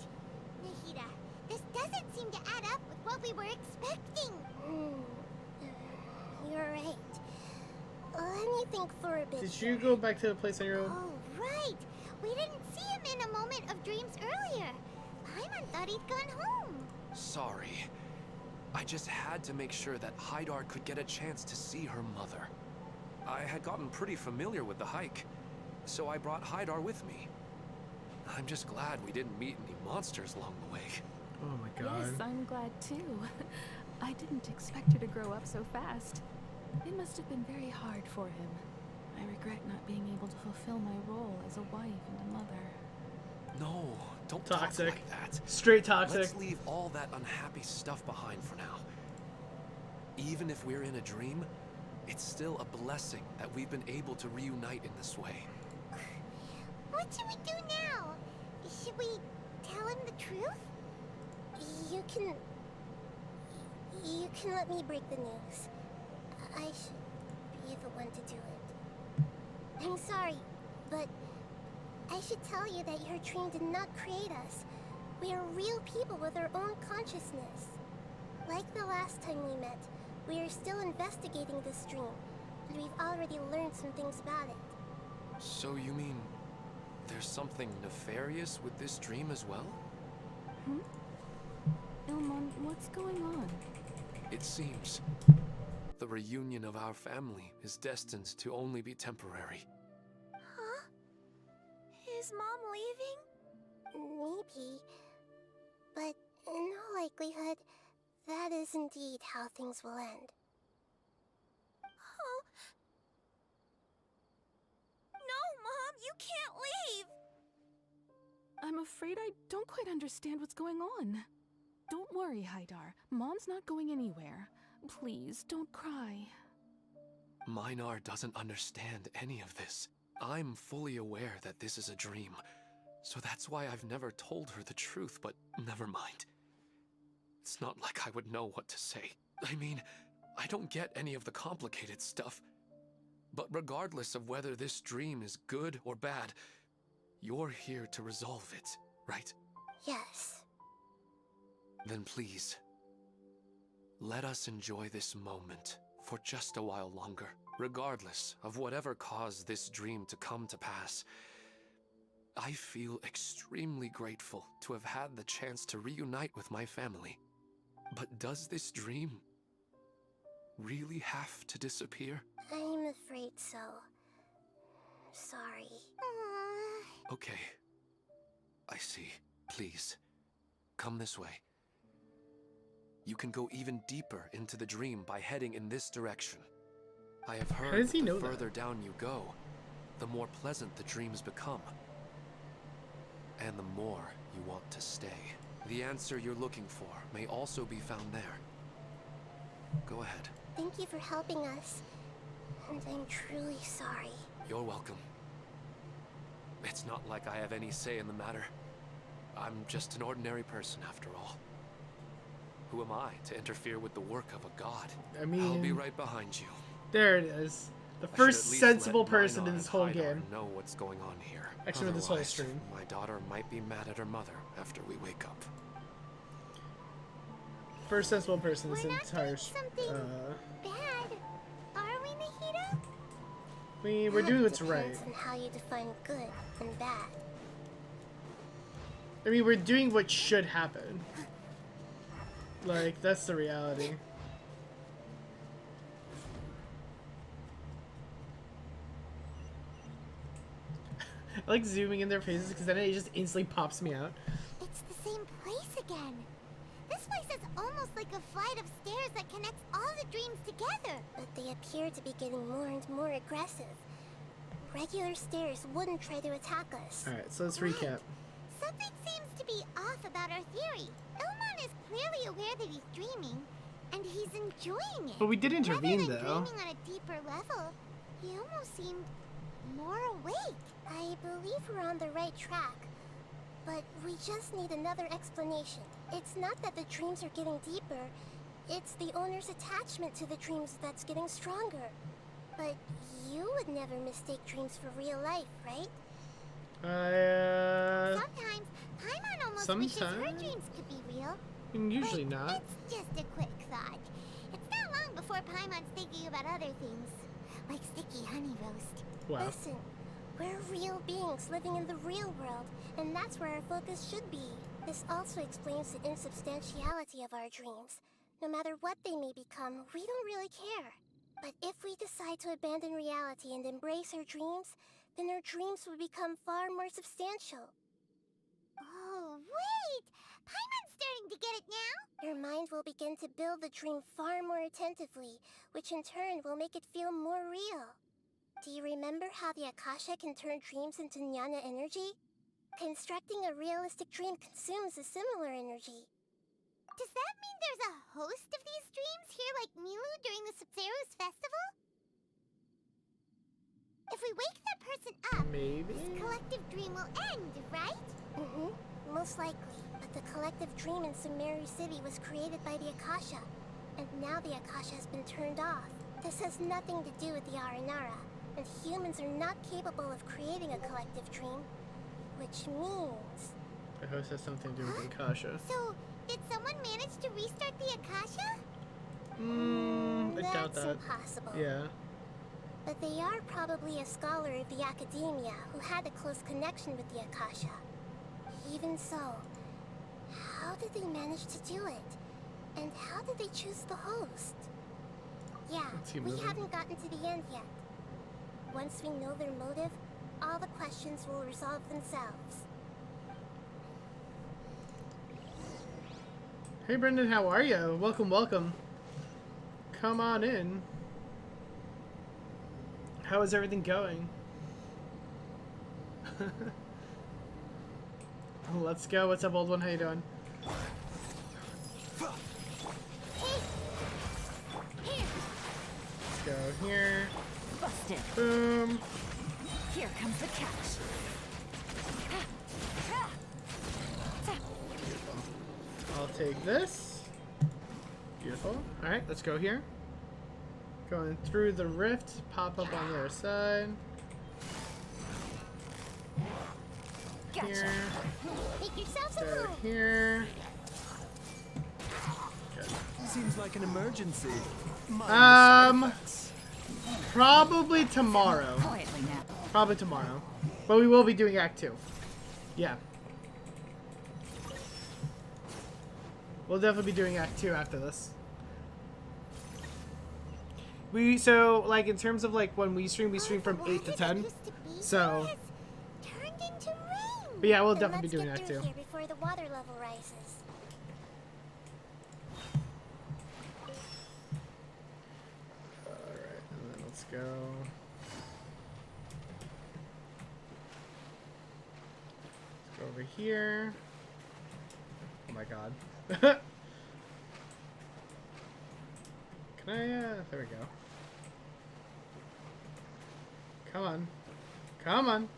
Speaker 3: Nahida, this doesn't seem to add up with what we were expecting.
Speaker 8: You're right. Let me think for a bit.
Speaker 1: Did you go back to the place on your own?
Speaker 3: Oh, right! We didn't see him in a moment of dreams earlier. Paimon thought he'd gone home.
Speaker 4: Sorry. I just had to make sure that Hydar could get a chance to see her mother. I had gotten pretty familiar with the hike, so I brought Hydar with me. I'm just glad we didn't meet any monsters along the way.
Speaker 1: Oh my god.
Speaker 12: Yes, I'm glad too. I didn't expect her to grow up so fast. It must have been very hard for him. I regret not being able to fulfill my role as a wife and a mother.
Speaker 4: No, don't
Speaker 1: Toxic.
Speaker 4: talk like that.
Speaker 1: Straight toxic.
Speaker 4: Let's leave all that unhappy stuff behind for now. Even if we're in a dream, it's still a blessing that we've been able to reunite in this way.
Speaker 3: What should we do now? Should we tell him the truth?
Speaker 8: You can let me break the news. I should be the one to do it. I'm sorry, but I should tell you that your dream did not create us. We are real people with our own consciousness. Like the last time we met, we are still investigating this dream, and we've already learned some things about it.
Speaker 4: So you mean there's something nefarious with this dream as well?
Speaker 12: Ilmon, what's going on?
Speaker 4: It seems the reunion of our family is destined to only be temporary.
Speaker 3: Huh? Is Mom leaving?
Speaker 8: Maybe. But in all likelihood, that is indeed how things will end.
Speaker 3: Oh. No, Mom, you can't leave!
Speaker 12: I'm afraid I don't quite understand what's going on. Don't worry, Hydar. Mom's not going anywhere. Please, don't cry.
Speaker 4: Minar doesn't understand any of this. I'm fully aware that this is a dream, so that's why I've never told her the truth, but never mind. It's not like I would know what to say. I mean, I don't get any of the complicated stuff. But regardless of whether this dream is good or bad, you're here to resolve it, right?
Speaker 8: Yes.
Speaker 4: Then please, let us enjoy this moment for just a while longer, regardless of whatever caused this dream to come to pass. I feel extremely grateful to have had the chance to reunite with my family. But does this dream really have to disappear?
Speaker 8: I'm afraid so. Sorry.
Speaker 4: Okay. I see. Please, come this way. You can go even deeper into the dream by heading in this direction. I have heard
Speaker 1: does he
Speaker 4: that
Speaker 1: know
Speaker 4: the
Speaker 1: that?
Speaker 4: further down you go, the more pleasant the dreams become. And the more you want to stay. The answer you're looking for may also be found there. Go ahead.
Speaker 8: Thank you for helping us. And I'm truly sorry.
Speaker 4: You're welcome. It's not like I have any say in the matter. I'm just an ordinary person after all. Who am I to interfere with the work of a god?
Speaker 1: I mean,
Speaker 4: I'll be right behind you.
Speaker 1: There it is. The
Speaker 4: I should
Speaker 1: first
Speaker 4: at least
Speaker 1: sensible
Speaker 4: let
Speaker 1: person
Speaker 4: Minar
Speaker 1: in this
Speaker 4: and
Speaker 1: whole
Speaker 4: Hydar
Speaker 1: game.
Speaker 4: know what's going on here.
Speaker 1: Actually, with this whole
Speaker 4: Otherwise,
Speaker 1: stream.
Speaker 4: my daughter might be mad at her mother after we wake up.
Speaker 1: First sensible person in this
Speaker 3: We're not
Speaker 1: entire.
Speaker 3: doing something bad, are we, Nahida?
Speaker 1: We're doing what's
Speaker 8: That
Speaker 1: right.
Speaker 8: depends on how you define good and bad.
Speaker 1: I mean, we're doing what should happen. Like, that's the reality. I like zooming in their faces because then it just instantly pops me out.
Speaker 3: It's the same place again. This place is almost like a flight of stairs that connects all the dreams together.
Speaker 8: But they appear to be getting more and more aggressive. Regular stairs wouldn't try to attack us.
Speaker 1: Alright, so let's recap.
Speaker 3: Something seems to be off about our theory. Ilmon is clearly aware that he's dreaming, and he's enjoying it.
Speaker 1: But we did intervene,
Speaker 3: Rather than
Speaker 1: though.
Speaker 3: dreaming on a deeper level, he almost seemed more awake.
Speaker 8: I believe we're on the right track. But we just need another explanation. It's not that the dreams are getting deeper. It's the owner's attachment to the dreams that's getting stronger. But you would never mistake dreams for real life, right?
Speaker 3: Sometimes, Paimon almost wishes her
Speaker 1: sometimes?
Speaker 3: dreams could be real.
Speaker 1: Usually
Speaker 3: But
Speaker 1: not.
Speaker 3: It's just a quick thought. It's not long before Paimon's thinking about other things, like sticky honey roast.
Speaker 1: Wow.
Speaker 8: Listen, we're real beings living in the real world, and that's where our focus should be. This also explains the insubstantiality of our dreams. No matter what they may become, we don't really care. But if we decide to abandon reality and embrace our dreams, then our dreams will become far more substantial.
Speaker 3: Oh, wait! Paimon's starting to get it now!
Speaker 8: Your mind will begin to build the dream far more attentively, which in turn will make it feel more real. Do you remember how the Akasha can turn dreams into jnana energy? Constructing a realistic dream consumes a similar energy.
Speaker 3: Does that mean there's a host of these dreams here like Milu during the Sumeru's festival? If we wake that person up,
Speaker 1: Maybe.
Speaker 3: this collective dream will end, right?
Speaker 8: Most likely. But the collective dream in Sumeru City was created by the Akasha, and now the Akasha has been turned off. This has nothing to do with the Aranara, and humans are not capable of creating a collective dream, which means...
Speaker 1: The host has something to do with the Akasha.
Speaker 3: So, did someone manage to restart the Akasha?
Speaker 1: I doubt
Speaker 8: that's
Speaker 1: that.
Speaker 8: impossible.
Speaker 1: Yeah.
Speaker 8: But they are probably a scholar of the academia who had a close connection with the Akasha. Even so, how did they manage to do it? And how did they choose the host? Yeah,
Speaker 1: Let's keep
Speaker 8: we
Speaker 1: moving.
Speaker 8: haven't gotten to the end yet. Once we know their motive, all the questions will resolve themselves.
Speaker 1: Hey Brendan, how are you? Welcome, welcome. Come on in. How is everything going? Let's go. What's up, old one? How you doing? Let's go here.
Speaker 9: Busted.
Speaker 1: Boom.
Speaker 9: Here comes the catch.
Speaker 1: I'll take this. Beautiful. Alright, let's go here. Going through the rift, pop up on the other side. Here.
Speaker 3: Make yourselves
Speaker 1: Go
Speaker 3: at home.
Speaker 1: here.
Speaker 11: Seems like an emergency. Mind
Speaker 1: Probably tomorrow.
Speaker 9: Quietly now.
Speaker 1: Probably tomorrow. But we will be doing Act 2. Yeah. We'll definitely be doing Act 2 after this. So, like, in terms of, like, when we stream from 8 to 10. So,
Speaker 3: Turned into rain.
Speaker 1: but yeah, we'll
Speaker 8: Then
Speaker 1: definitely be
Speaker 8: let's
Speaker 1: doing
Speaker 8: get
Speaker 1: Act
Speaker 8: through
Speaker 1: 2.
Speaker 8: here before the water level rises.
Speaker 1: Alright, and then let's go. Let's go over here. Oh my god. Can I, there we go. Come on. Come on.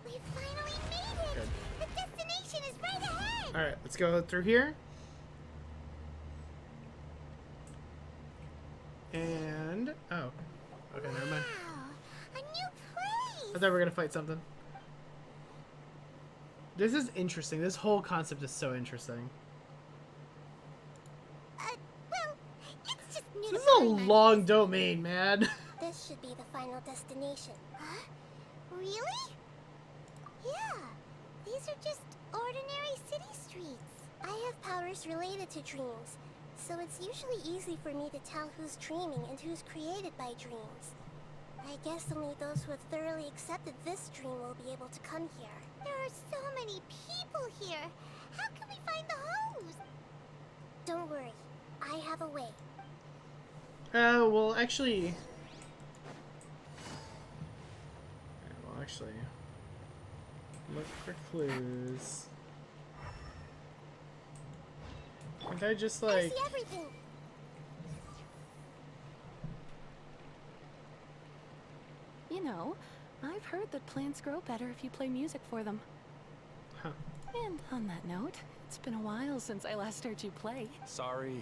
Speaker 3: We finally made it.
Speaker 1: Good.
Speaker 3: The destination is right ahead.
Speaker 1: Alright, let's go through here. And, oh. Okay, never mind.
Speaker 3: Wow, a new place.
Speaker 1: I thought we were gonna fight something. This is interesting. This whole concept is so interesting.
Speaker 3: Well, it's just new.
Speaker 1: This is
Speaker 3: to
Speaker 1: a
Speaker 3: Paimon.
Speaker 1: long domain, man.
Speaker 8: This should be the final destination.
Speaker 3: Huh? Really? Yeah. These are just ordinary city streets.
Speaker 8: I have powers related to dreams, so it's usually easy for me to tell who's dreaming and who's created by dreams. I guess only those who have thoroughly accepted this dream will be able to come here.
Speaker 3: There are so many people here. How can we find the hose?
Speaker 8: Don't worry, I have a way.
Speaker 1: Well, actually... Look for clues. Can't I just, like...
Speaker 8: I see everything.
Speaker 12: You know, I've heard that plants grow better if you play music for them.
Speaker 1: Huh.
Speaker 12: And on that note, it's been a while since I last heard you play.
Speaker 13: Sorry,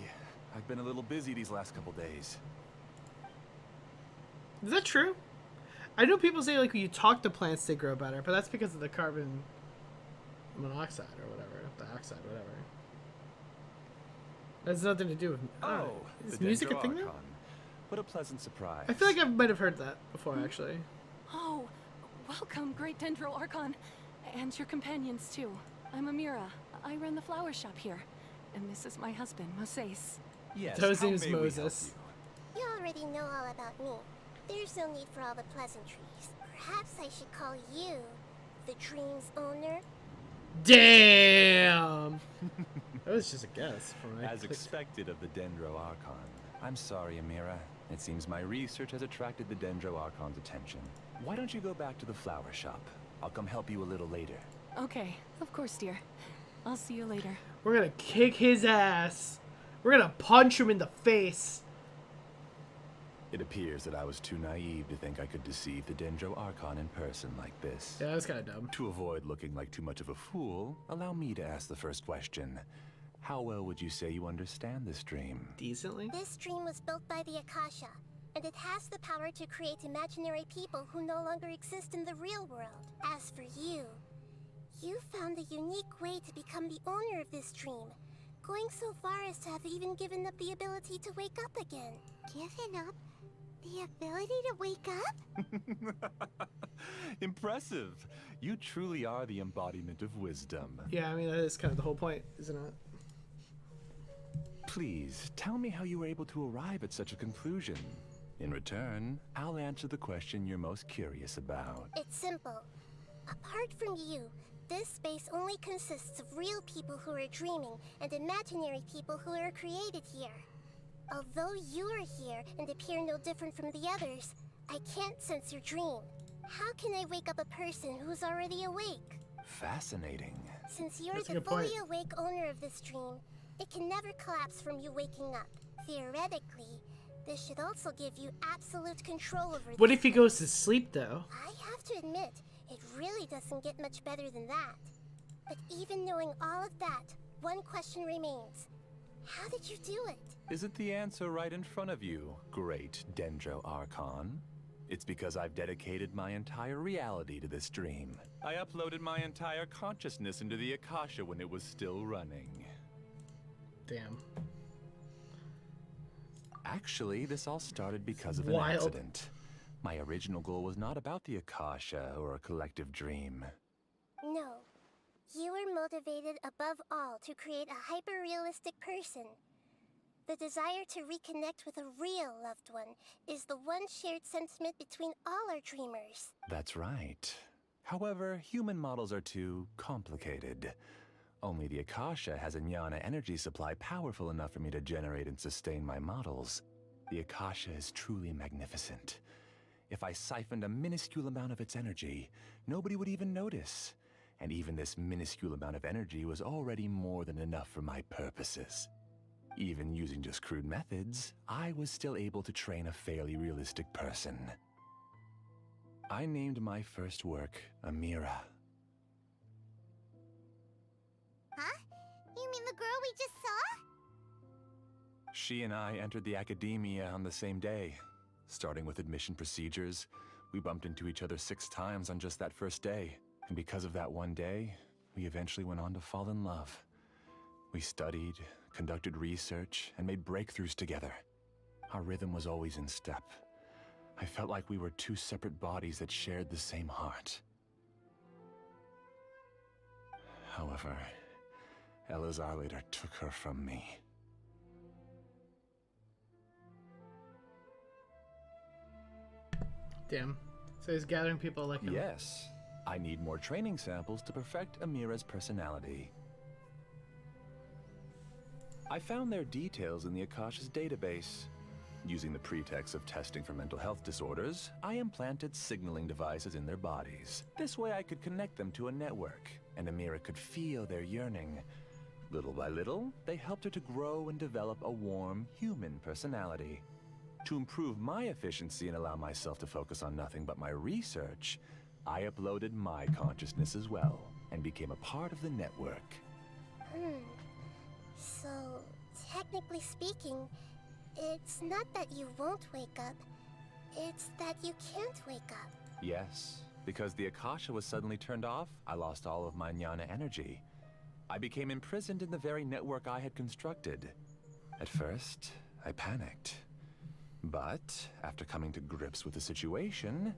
Speaker 13: I've been a little busy these last couple days.
Speaker 1: Is that true? I know people say, like, when you talk to plants, they grow better, but that's because of the carbon monoxide or whatever, dioxide, whatever. That has nothing to do with... is
Speaker 13: the
Speaker 1: music a thing now?
Speaker 13: Dendro-Archon. What a pleasant surprise.
Speaker 1: I feel like I might have heard that before, actually.
Speaker 12: Oh, welcome, Great Dendro-Archon. And your companions, too. I'm Amira. I run the flower shop here. And this is my husband, Moses.
Speaker 13: Yes,
Speaker 1: His
Speaker 13: how
Speaker 1: name is
Speaker 13: may we help
Speaker 1: Moses.
Speaker 8: You already know all about me. There's no need for all the pleasantries. Perhaps I should call you the dream's owner?
Speaker 1: Damn! That was just a guess.
Speaker 13: As expected of the Dendro-Archon. I'm sorry, Amira. It seems my research has attracted the Dendro-Archon's attention. Why don't you go back to the flower shop? I'll come help you a little later.
Speaker 12: Okay, of course, dear. I'll see you later.
Speaker 1: We're gonna kick his ass. We're gonna punch him in the face.
Speaker 13: It appears that I was too naive to think I could deceive the Dendro-Archon in person like this.
Speaker 1: Yeah, that was kind of dumb.
Speaker 13: To avoid looking like too much of a fool, allow me to ask the first question. How well would you say you understand this dream?
Speaker 1: Decently?
Speaker 8: This dream was built by the Akasha, and it has the power to create imaginary people who no longer exist in the real world. As for you, you found a unique way to become the owner of this dream, going so far as to have even given up the ability to wake up again.
Speaker 3: Given up the ability to wake up?
Speaker 13: Impressive! You truly are the embodiment of wisdom.
Speaker 1: Yeah, I mean, that is kind of the whole point, isn't it?
Speaker 13: Please, tell me how you were able to arrive at such a conclusion. In return, I'll answer the question you're most curious about.
Speaker 8: It's simple. Apart from you, this space only consists of real people who are dreaming and imaginary people who are created here. Although you are here and appear no different from the others, I can't sense your dream. How can I wake up a person who's already awake?
Speaker 13: Fascinating.
Speaker 8: Since you're
Speaker 1: That's a
Speaker 8: the
Speaker 1: good point.
Speaker 8: fully awake owner of this dream, it can never collapse from you waking up. Theoretically, this should also give you absolute control over
Speaker 1: What
Speaker 8: this
Speaker 1: if he goes to sleep, though?
Speaker 8: I have to admit, it really doesn't get much better than that. But even knowing all of that, one question remains. How did you do it?
Speaker 13: Isn't the answer right in front of you, great Dendro-Archon? It's because I've dedicated my entire reality to this dream. I uploaded my entire consciousness into the Akasha when it was still running.
Speaker 1: Damn.
Speaker 13: Actually, this all started because of an
Speaker 1: Wild.
Speaker 13: accident. My original goal was not about the Akasha or a collective dream.
Speaker 8: No. You were motivated above all to create a hyper-realistic person. The desire to reconnect with a real loved one is the one shared sentiment between all our dreamers.
Speaker 13: That's right. However, human models are too complicated. Only the Akasha has a jnana energy supply powerful enough for me to generate and sustain my models. The Akasha is truly magnificent. If I siphoned a minuscule amount of its energy, nobody would even notice. And even this minuscule amount of energy was already more than enough for my purposes. Even using just crude methods, I was still able to train a fairly realistic person. I named my first work Amira.
Speaker 3: Huh? You mean the girl we just saw?
Speaker 13: She and I entered the academia on the same day. Starting with admission procedures, we bumped into each other 6 times on just that first day. And because of that one day, we eventually went on to fall in love. We studied, conducted research, and made breakthroughs together. Our rhythm was always in step. I felt like we were 2 separate bodies that shared the same heart. However, Elazar later took her from me.
Speaker 1: Damn. So he's gathering people like him.
Speaker 13: Yes. I need more training samples to perfect Amira's personality. I found their details in the Akasha's database. Using the pretext of testing for mental health disorders, I implanted signaling devices in their bodies. This way I could connect them to a network, and Amira could feel their yearning. Little by little, they helped her to grow and develop a warm, human personality. To improve my efficiency and allow myself to focus on nothing but my research, I uploaded my consciousness as well, and became a part of the network.
Speaker 8: So, technically speaking, it's not that you won't wake up, it's that you can't wake up.
Speaker 13: Yes, because the Akasha was suddenly turned off, I lost all of my jnana energy. I became imprisoned in the very network I had constructed. At first, I panicked. But, after coming to grips with the situation,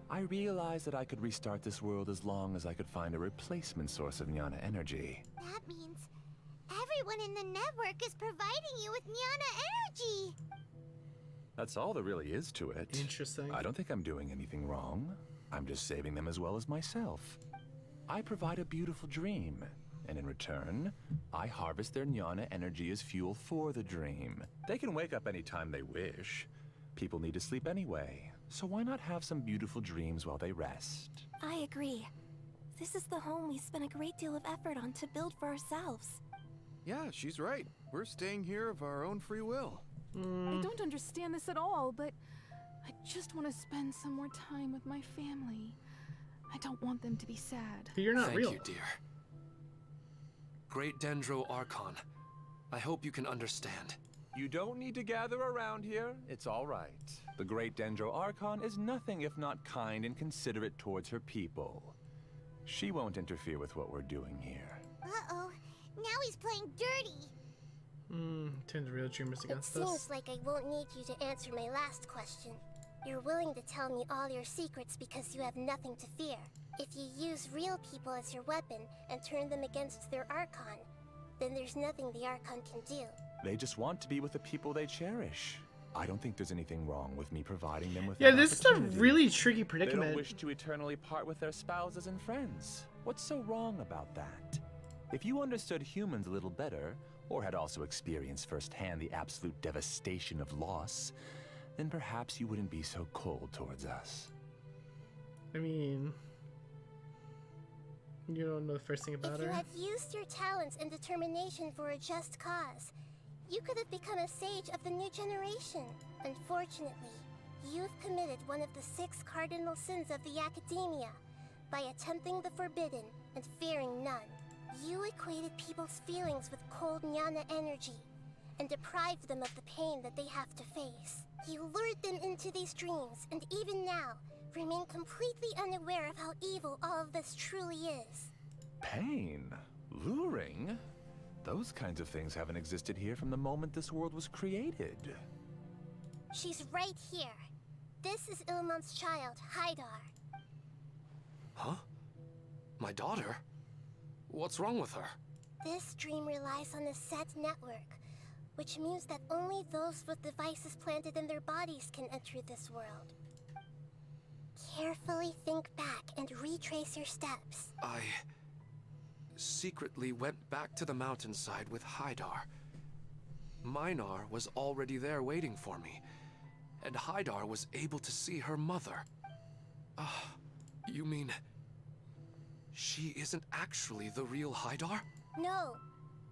Speaker 13: I realized that I could restart this world as long as I could find a replacement source of jnana energy.
Speaker 3: That means everyone in the network is providing you with jnana energy.
Speaker 13: That's all there really is to it.
Speaker 1: Interesting.
Speaker 13: I don't think I'm doing anything wrong. I'm just saving them as well as myself. I provide a beautiful dream, and in return, I harvest their jnana energy as fuel for the dream. They can wake up anytime they wish. People need to sleep anyway, so why not have some beautiful dreams while they rest?
Speaker 9: I agree. This is the home we spent a great deal of effort on to build for ourselves.
Speaker 5: Yeah, she's right. We're staying here of our own free will.
Speaker 12: I don't understand this at all, but I just want to spend some more time with my family. I don't want them to be sad.
Speaker 1: You're not real.
Speaker 4: Thank you, dear. Great Dendro Archon, I hope you can understand.
Speaker 13: You don't need to gather around here. It's all right. The Great Dendro Archon is nothing if not kind and considerate towards her people. She won't interfere with what we're doing here.
Speaker 3: Uh-oh, now he's playing dirty.
Speaker 1: Turns real dreamers
Speaker 8: It
Speaker 1: against us.
Speaker 8: seems like I won't need you to answer my last question. You're willing to tell me all your secrets because you have nothing to fear. If you use real people as your weapon and turn them against their Archon, then there's nothing the Archon can do.
Speaker 13: They just want to be with the people they cherish. I don't think there's anything wrong with me providing them with
Speaker 1: Yeah,
Speaker 13: that
Speaker 1: this is a
Speaker 13: opportunity.
Speaker 1: really tricky
Speaker 13: They
Speaker 1: predicament.
Speaker 13: don't wish to eternally part with their spouses and friends. What's so wrong about that? If you understood humans a little better, or had also experienced firsthand the absolute devastation of loss, then perhaps you wouldn't be so cold towards us.
Speaker 1: I mean, you don't know the first thing about
Speaker 8: If you
Speaker 1: her.
Speaker 8: had used your talents and determination for a just cause, you could have become a sage of the new generation. Unfortunately, you've committed one of the 6 cardinal sins of the Academia by attempting the forbidden and fearing none. You equated people's feelings with cold jnana energy and deprived them of the pain that they have to face. You lured them into these dreams, and even now, remain completely unaware of how evil all of this truly is.
Speaker 13: Pain? Luring? Those kinds of things haven't existed here from the moment this world was created.
Speaker 8: She's right here. This is Ilmon's child, Haidar.
Speaker 4: Huh? My daughter? What's wrong with her?
Speaker 8: This dream relies on a set network, which means that only those with devices planted in their bodies can enter this world. Carefully think back and retrace your steps.
Speaker 4: I secretly went back to the mountainside with Haidar. Minar was already there waiting for me, and Haidar was able to see her mother. You mean she isn't actually the real Haidar?
Speaker 8: No,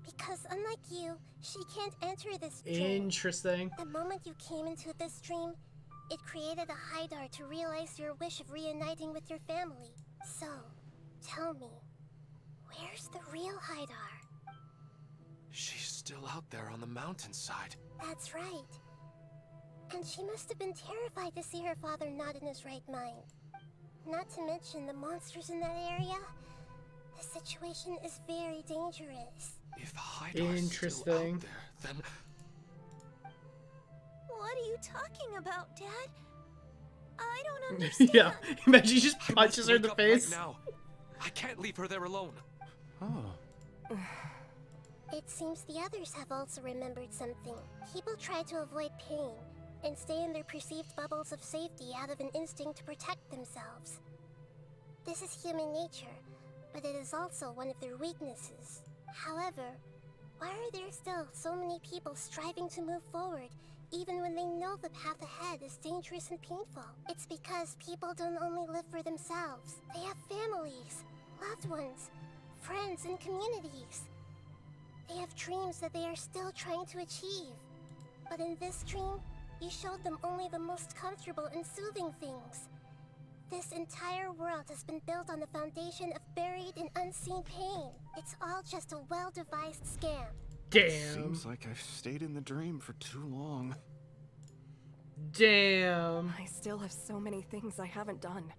Speaker 8: because unlike you, she can't enter this dream.
Speaker 1: Interesting.
Speaker 8: The moment you came into this dream, it created a Haidar to realize your wish of reuniting with your family. So, tell me, where's the real Haidar?
Speaker 4: She's still out there on the mountainside.
Speaker 8: That's right. And she must have been terrified to see her father not in his right mind. Not to mention the monsters in that area. The situation is very dangerous.
Speaker 4: If Haidar's still out there, then...
Speaker 9: What are you talking about, Dad? I don't understand.
Speaker 1: Yeah, imagine he just punches her in the
Speaker 4: Wake up
Speaker 1: face.
Speaker 4: right now. I can't leave her there alone.
Speaker 13: Oh.
Speaker 8: It seems the others have also remembered something. People try to avoid pain, and stay in their perceived bubbles of safety out of an instinct to protect themselves. This is human nature, but it is also one of their weaknesses. However, why are there still so many people striving to move forward, even when they know the path ahead is dangerous and painful? It's because people don't only live for themselves. They have families, loved ones, friends, and communities. They have dreams that they are still trying to achieve. But in this dream, you showed them only the most comfortable and soothing things. This entire world has been built on the foundation of buried and unseen pain. It's all just a well-devised scam.
Speaker 1: Damn.
Speaker 5: Seems like I've stayed in the dream for too long.
Speaker 1: Damn.
Speaker 14: I still have so many things I haven't done.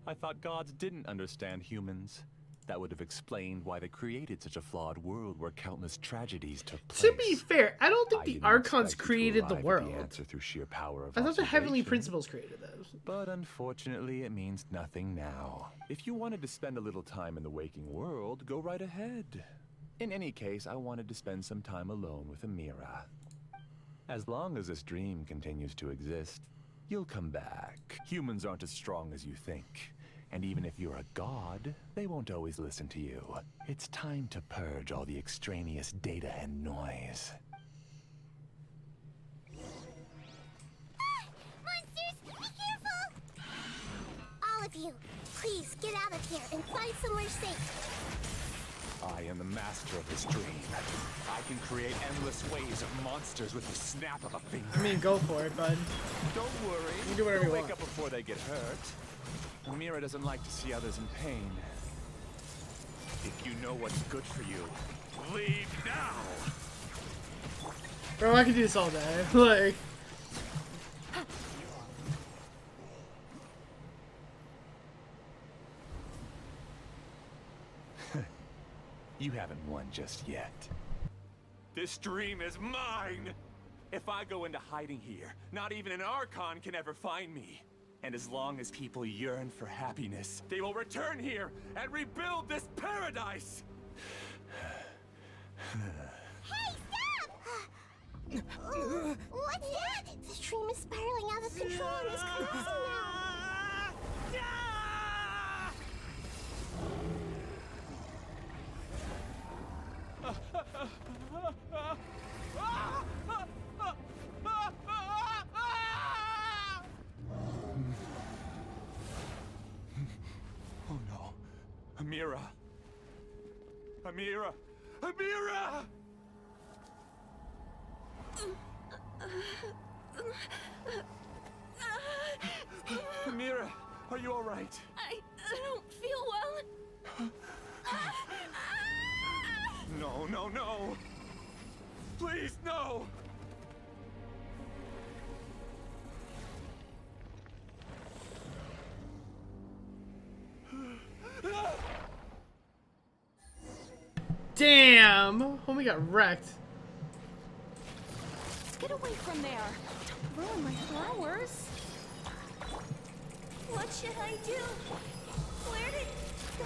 Speaker 13: I thought gods didn't understand humans. That would have explained why they created such a flawed world where countless tragedies took place.
Speaker 1: To be fair, I don't think the
Speaker 13: didn't
Speaker 1: Archons
Speaker 13: expect you to
Speaker 1: created the
Speaker 13: arrive at
Speaker 1: world.
Speaker 13: The answer through sheer power of
Speaker 1: I thought the Heavenly
Speaker 13: observation.
Speaker 1: Principles created those.
Speaker 13: But unfortunately, it means nothing now. If you wanted to spend a little time in the waking world, go right ahead. In any case, I wanted to spend some time alone with Amira. As long as this dream continues to exist, you'll come back. Humans aren't as strong as you think. And even if you're a god, they won't always listen to you. It's time to purge all the extraneous data and noise.
Speaker 3: Monsters, be careful!
Speaker 8: All of you, please get out of here and find somewhere safe.
Speaker 13: I am the master of this dream. I can create endless waves of monsters with the snap of a finger.
Speaker 1: I mean, go for it, bud.
Speaker 13: Don't worry.
Speaker 1: You can do whatever you
Speaker 13: They'll
Speaker 1: want.
Speaker 13: wake up before they get hurt. Amira doesn't like to see others in pain. If you know what's good for you, leave now!
Speaker 1: Bro, I can do this all day. Like...
Speaker 13: You haven't won just yet. This dream is mine! If I go into hiding here, not even an Archon can ever find me. And as long as people yearn for happiness, they will return here and rebuild this paradise!
Speaker 3: Hey, stop! What's that?
Speaker 8: This dream is spiraling out of control and is collapsing now.
Speaker 13: Oh no. Amira. Amira. Amira! Amira, are you all right?
Speaker 6: I don't feel well.
Speaker 13: No, no, no! Please, no!
Speaker 1: Damn! Homie got wrecked.
Speaker 9: Get away from there! Don't ruin my flowers!
Speaker 3: What should I do? Where did it go?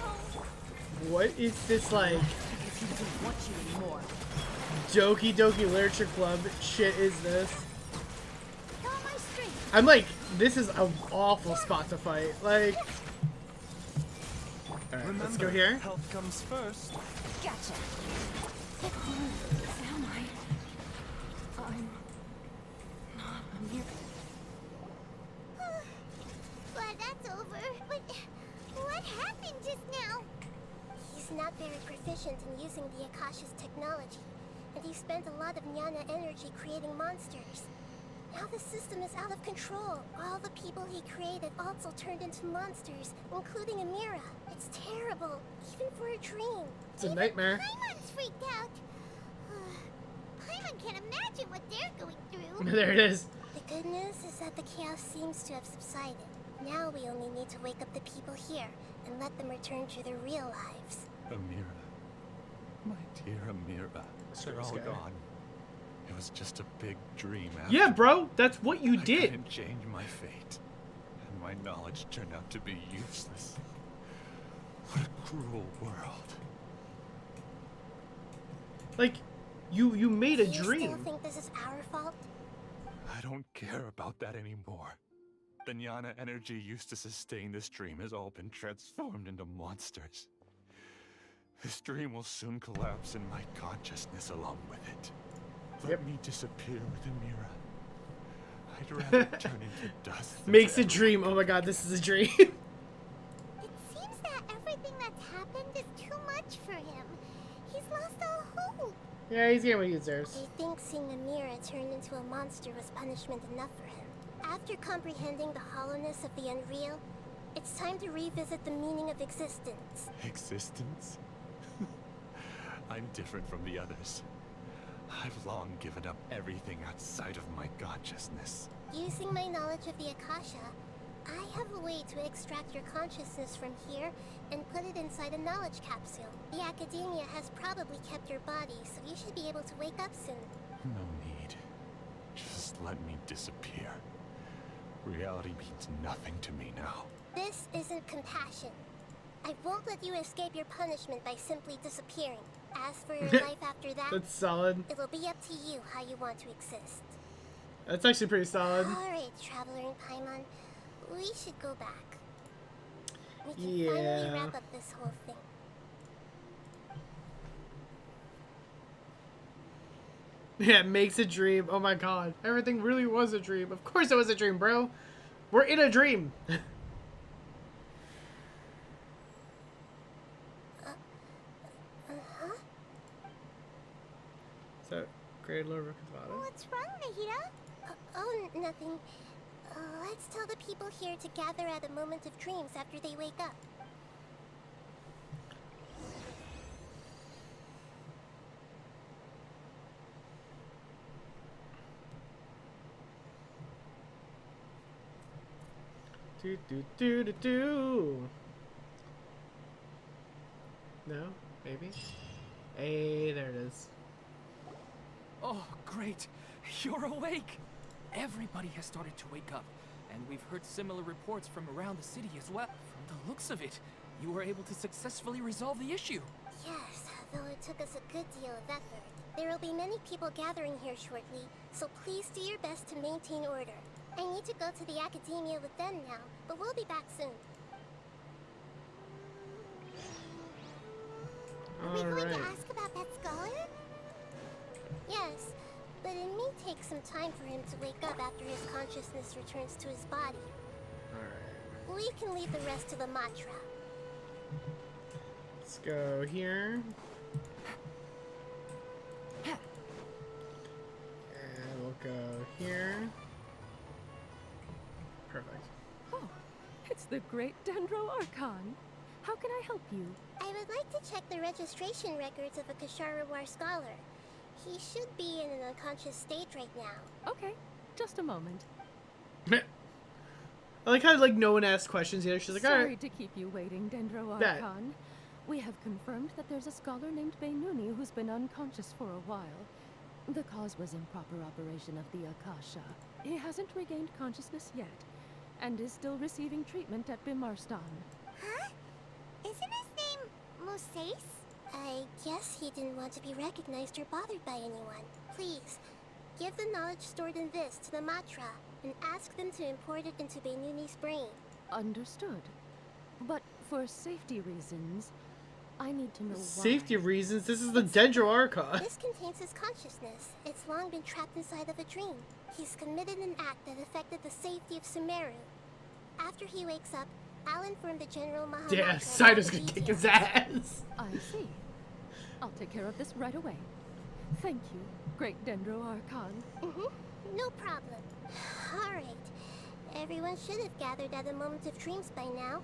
Speaker 1: What is this, like,
Speaker 9: I guess he doesn't want you anymore.
Speaker 1: Doki Doki Literature Club shit is this?
Speaker 3: All my strength.
Speaker 1: I'm like, this is an awful spot to fight. Like... Alright, let's go here.
Speaker 11: Health comes first.
Speaker 9: Gotcha. Am I? I'm not Amira.
Speaker 3: Glad that's over. But what happened just now?
Speaker 8: He's not very proficient in using the Akasha's technology, and he spent a lot of Jnana energy creating monsters. Now the system is out of control. All the people he created also turned into monsters, including Amira. It's terrible, even for a dream.
Speaker 1: It's a nightmare.
Speaker 3: Paimon's freaked out. Paimon can't imagine what they're going through.
Speaker 1: There it is.
Speaker 8: The good news is that the chaos seems to have subsided. Now we only need to wake up the people here and let them return to their real lives.
Speaker 13: Amira. My dear Amira. They're all gone. It was just a big dream after.
Speaker 1: Yeah, bro, that's what you
Speaker 13: I
Speaker 1: did.
Speaker 13: couldn't change my fate. And my knowledge turned out to be useless. What a cruel world.
Speaker 1: Like, You made a
Speaker 8: Do you
Speaker 1: dream.
Speaker 8: still think this is our fault?
Speaker 13: I don't care about that anymore. The jnana energy used to sustain this dream has all been transformed into monsters. This dream will soon collapse and my consciousness along with it. Let me disappear with Amira. I'd rather turn into dust. than
Speaker 1: Makes
Speaker 13: to
Speaker 1: a
Speaker 13: ever
Speaker 1: dream. Oh my god, this is a dream.
Speaker 3: It seems that everything that's happened is too much for him. He's lost all hope.
Speaker 1: Yeah, he's getting what he deserves.
Speaker 8: I think seeing Amira turn into a monster was punishment enough for him. After comprehending the hollowness of the unreal, it's time to revisit the meaning of existence.
Speaker 13: Existence? I'm different from the others. I've long given up everything outside of my consciousness.
Speaker 8: Using my knowledge of the Akasha, I have a way to extract your consciousness from here and put it inside a knowledge capsule. The Academia has probably kept your body, so you should be able to wake up soon.
Speaker 13: No need. Just let me disappear. Reality means nothing to me now.
Speaker 8: This isn't compassion. I won't let you escape your punishment by simply disappearing. As for your life after that,
Speaker 1: That's solid.
Speaker 8: it'll be up to you how you want to exist.
Speaker 1: That's actually pretty solid.
Speaker 8: Alright, Traveler in Paimon, we should go back. We can
Speaker 1: Yeah.
Speaker 8: finally wrap up this whole thing.
Speaker 1: Yeah, it makes a dream. Oh my god. Everything really was a dream. Of course it was a dream, bro. We're in a dream.
Speaker 8: Uh-huh.
Speaker 1: So, Great Lord Rukavada.
Speaker 3: What's wrong, Nahida?
Speaker 8: Oh, nothing. Let's tell the people here to gather at a moment of dreams after they wake up.
Speaker 1: Do do do do do. No? Maybe? Hey, there it is.
Speaker 2: Oh, great. You're awake. Everybody has started to wake up, and we've heard similar reports from around the city as well. From the looks of it, you were able to successfully resolve the issue.
Speaker 8: Yes, though it took us a good deal of effort. There will be many people gathering here shortly, so please do your best to maintain order. I need to go to the Academia with them now, but we'll be back soon.
Speaker 3: Are we going to
Speaker 1: Alright.
Speaker 3: ask about that scholar?
Speaker 8: Yes, but it may take some time for him to wake up after his consciousness returns to his body.
Speaker 1: Alright.
Speaker 8: We can leave the rest to the mantra.
Speaker 1: Let's go here. And we'll go here. Perfect.
Speaker 12: Oh, it's the great Dendro Archon. How can I help you?
Speaker 8: I would like to check the registration records of a Kashara War scholar. He should be in an unconscious state right now.
Speaker 12: Okay, just a moment.
Speaker 1: I like how no one asked questions here. She's like,
Speaker 12: Sorry
Speaker 1: alright.
Speaker 12: to keep you waiting, Dendro
Speaker 1: Bet.
Speaker 12: Archon. We have confirmed that there's a scholar named Beinuni who's been unconscious for a while. The cause was improper operation of the Akasha. He hasn't regained consciousness yet, and is still receiving treatment at Bimarstan.
Speaker 3: Huh? Isn't his name Moses?
Speaker 8: I guess he didn't want to be recognized or bothered by anyone. Please, give the knowledge stored in this to the Matra, and ask them to import it into Beinuni's brain.
Speaker 12: Understood. But for safety reasons, I need to know why.
Speaker 1: Safety reasons? This is the Dendro Archon.
Speaker 8: This contains his consciousness. It's long been trapped inside of a dream. He's committed an act that affected the safety of Sumeru. After he wakes up, I'll inform the General Mahamatra.
Speaker 1: Yeah,
Speaker 8: about
Speaker 1: Saito's
Speaker 8: the
Speaker 1: gonna kick his
Speaker 8: details.
Speaker 1: ass.
Speaker 12: I see. I'll take care of this right away. Thank you, great Dendro Archon.
Speaker 8: No problem. Alright. Everyone should have gathered at a moment of dreams by now.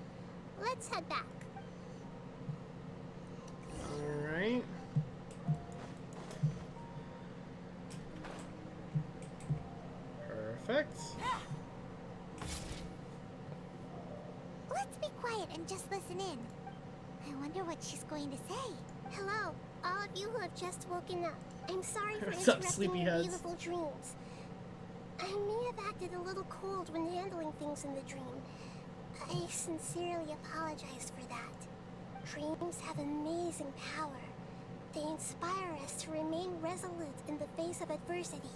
Speaker 8: Let's head back.
Speaker 1: Alright. Perfect.
Speaker 3: Let's be quiet and just listen in. I wonder what she's going to say.
Speaker 8: Hello, all of you who have just woken up. I'm sorry for
Speaker 1: What's up,
Speaker 8: interrupting your
Speaker 1: sleepyheads?
Speaker 8: beautiful dreams. I may have acted a little cold when handling things in the dream. I sincerely apologize for that. Dreams have amazing power. They inspire us to remain resolute in the face of adversity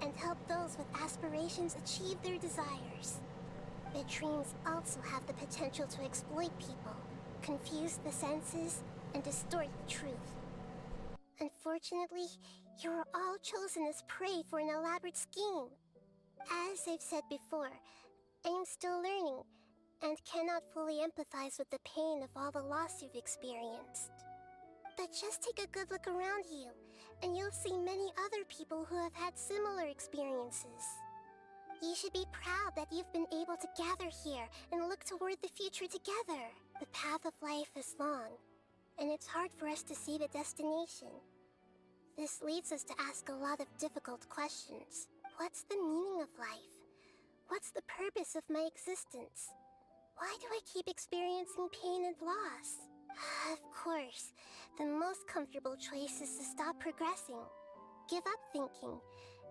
Speaker 8: and help those with aspirations achieve their desires. But dreams also have the potential to exploit people, confuse the senses, and distort the truth. Unfortunately, you are all chosen as prey for an elaborate scheme. As I've said before, I am still learning and cannot fully empathize with the pain of all the loss you've experienced. But just take a good look around you, and you'll see many other people who have had similar experiences. You should be proud that you've been able to gather here and look toward the future together. The path of life is long, and it's hard for us to see the destination. This leads us to ask a lot of difficult questions. What's the meaning of life? What's the purpose of my existence? Why do I keep experiencing pain and loss? Of course, the most comfortable choice is to stop progressing. Give up thinking,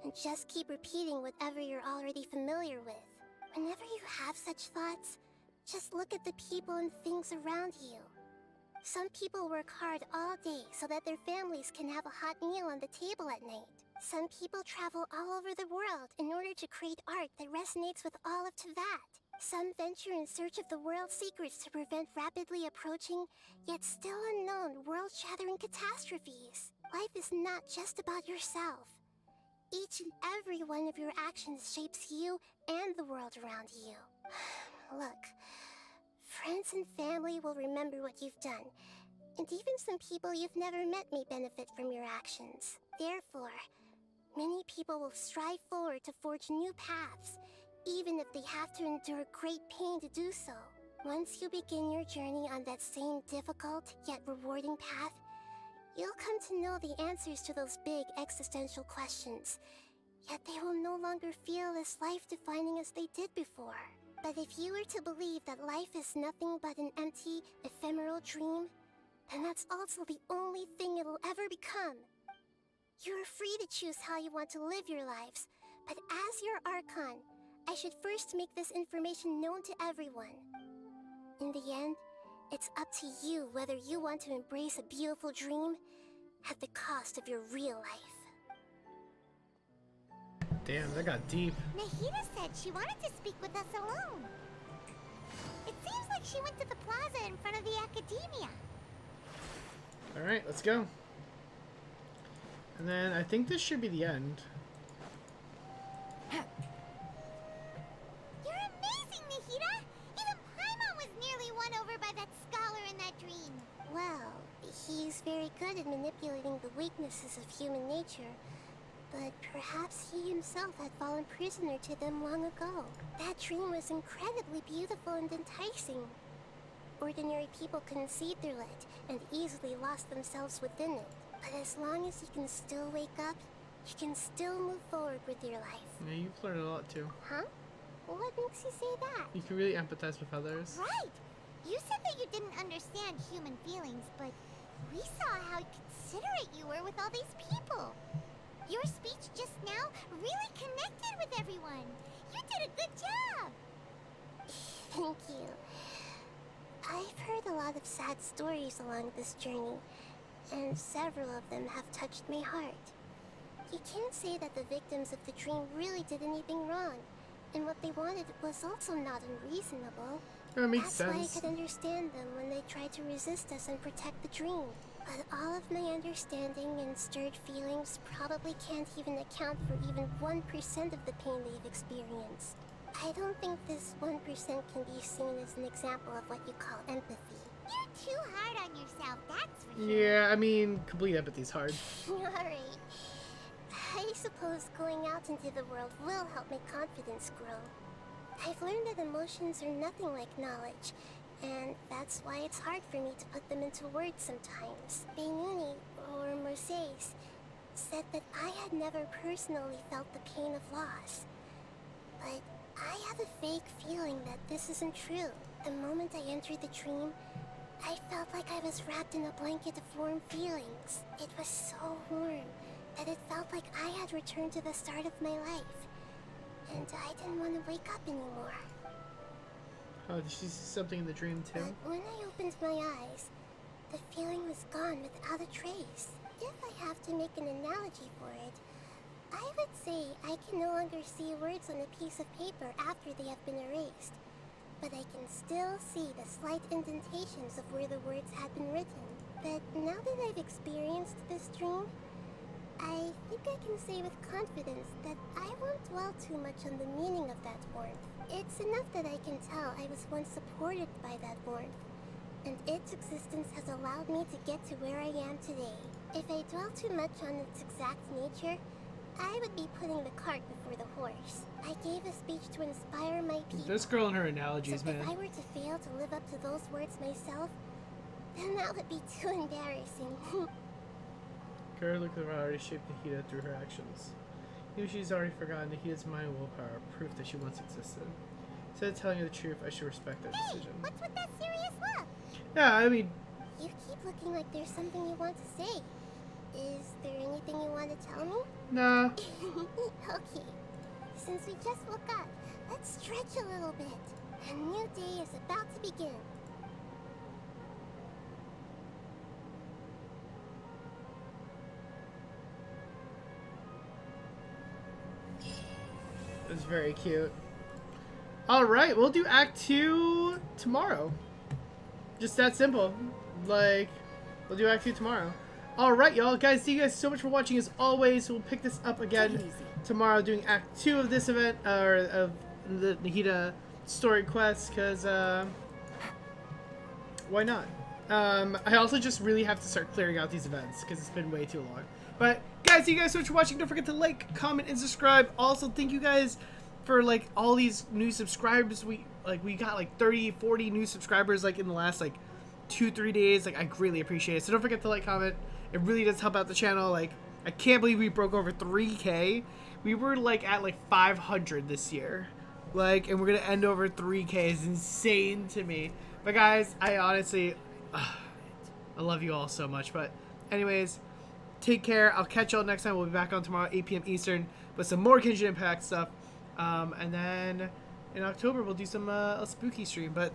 Speaker 8: and just keep repeating whatever you're already familiar with. Whenever you have such thoughts, just look at the people and things around you. Some people work hard all day so that their families can have a hot meal on the table at night. Some people travel all over the world in order to create art that resonates with all of Teyvat. Some venture in search of the world's secrets to prevent rapidly approaching, yet still unknown, world-shattering catastrophes. Life is not just about yourself. Each and every one of your actions shapes you and the world around you. Look, friends and family will remember what you've done, and even some people you've never met may benefit from your actions. Therefore, many people will strive forward to forge new paths, even if they have to endure great pain to do so. Once you begin your journey on that same difficult yet rewarding path, you'll come to know the answers to those big existential questions, yet they will no longer feel as life-defining as they did before. But if you were to believe that life is nothing but an empty, ephemeral dream, then that's also the only thing it'll ever become. You are free to choose how you want to live your lives, but as your Archon, I should first make this information known to everyone. In the end, it's up to you whether you want to embrace a beautiful dream at the cost of your real life.
Speaker 1: Damn, that got deep.
Speaker 3: Nahida said she wanted to speak with us alone. It seems like she went to the plaza in front of the academia.
Speaker 1: Alright, let's go. And then I think this should be the end.
Speaker 3: You're amazing, Nahida! Even Paimon was nearly won over by that scholar in that dream.
Speaker 8: Well, he's very good at manipulating the weaknesses of human nature, but perhaps he himself had fallen prisoner to them long ago. That dream was incredibly beautiful and enticing. Ordinary people couldn't see through it and easily lost themselves within it. But as long as you can still wake up, you can still move forward with your life.
Speaker 1: Yeah, you've learned a lot too.
Speaker 8: Huh? What makes you say that?
Speaker 1: You can really empathize with others.
Speaker 3: Right! You said that you didn't understand human feelings, but we saw how considerate you were with all these people. Your speech just now really connected with everyone. You did a good job!
Speaker 8: Thank you. I've heard a lot of sad stories along this journey, and several of them have touched my heart. You can't say that the victims of the dream really did anything wrong, and what they wanted was also not unreasonable.
Speaker 1: That makes sense.
Speaker 8: That's why I could understand them when they tried to resist us and protect the dream. But all of my understanding and stirred feelings probably can't even account for even 1% of the pain they've experienced. I don't think this 1% can be seen as an example of what you call empathy.
Speaker 3: You're too hard on yourself, that's for sure.
Speaker 1: Yeah, I mean, complete empathy's hard.
Speaker 8: Alright. I suppose going out into the world will help my confidence grow. I've learned that emotions are nothing like knowledge, and that's why it's hard for me to put them into words sometimes. Benuni, or Mercedes, said that I had never personally felt the pain of loss. But I have a vague feeling that this isn't true. The moment I entered the dream, I felt like I was wrapped in a blanket of warm feelings. It was so warm that it felt like I had returned to the start of my life. And I didn't want to wake up anymore.
Speaker 1: Oh, did she see something in the dream too?
Speaker 8: But when I opened my eyes, The feeling was gone without a trace. If I have to make an analogy for it, I would say I can no longer see words on a piece of paper after they have been erased, but I can still see the slight indentations of where the words had been written. But now that I've experienced this dream, I think I can say with confidence that I won't dwell too much on the meaning of that warmth. It's enough that I can tell I was once supported by that warmth, and its existence has allowed me to get to where I am today. If I dwell too much on its exact nature, I would be putting the cart before the horse. I gave a speech to inspire my people.
Speaker 1: This girl and her analogies,
Speaker 8: so
Speaker 1: man.
Speaker 8: if I were to fail to live up to those words myself, then that would be too embarrassing.
Speaker 1: Girl looked around, already shaped Nahida through her actions. Even she's already forgotten Nahida's mind willpower, proof that she once existed. Instead of telling her the truth, I should respect that decision.
Speaker 8: What's with that serious look?
Speaker 1: Yeah, I mean...
Speaker 8: You keep looking like there's something you want to say. Is there anything you want to tell me?
Speaker 1: Nah.
Speaker 8: Okay. Since we just woke up, let's stretch a little bit. A new day is about to begin.
Speaker 1: It was very cute. Alright, we'll do Act 2 tomorrow. Just that simple. Like, we'll do Act 2 tomorrow. Alright, y'all. Guys, thank you guys so much for watching. As always, we'll pick this up again tomorrow doing Act 2 of this event, or of the Nahida story quest, because, why not? I also just really have to start clearing out these events, because it's been way too long. But, guys, thank you guys so much for watching. Don't forget to like, comment, and subscribe. Also, thank you guys for, like, all these new subscribers. We got, like, 30, 40 new subscribers, like, in the last, like, 2-3 days. Like, I greatly appreciate it. So don't forget to like, comment. It really does help out the channel. Like, I can't believe we broke over 3K. We were, like, at, like, 500 this year. Like, and we're gonna end over 3K. Is insane to me. But, guys, I honestly... I love you all so much. But, anyways... Take care. I'll catch y'all next time. We'll be back on tomorrow, 8 p.m. Eastern, with some more Genshin Impact stuff. And then in October, we'll do some a spooky stream. But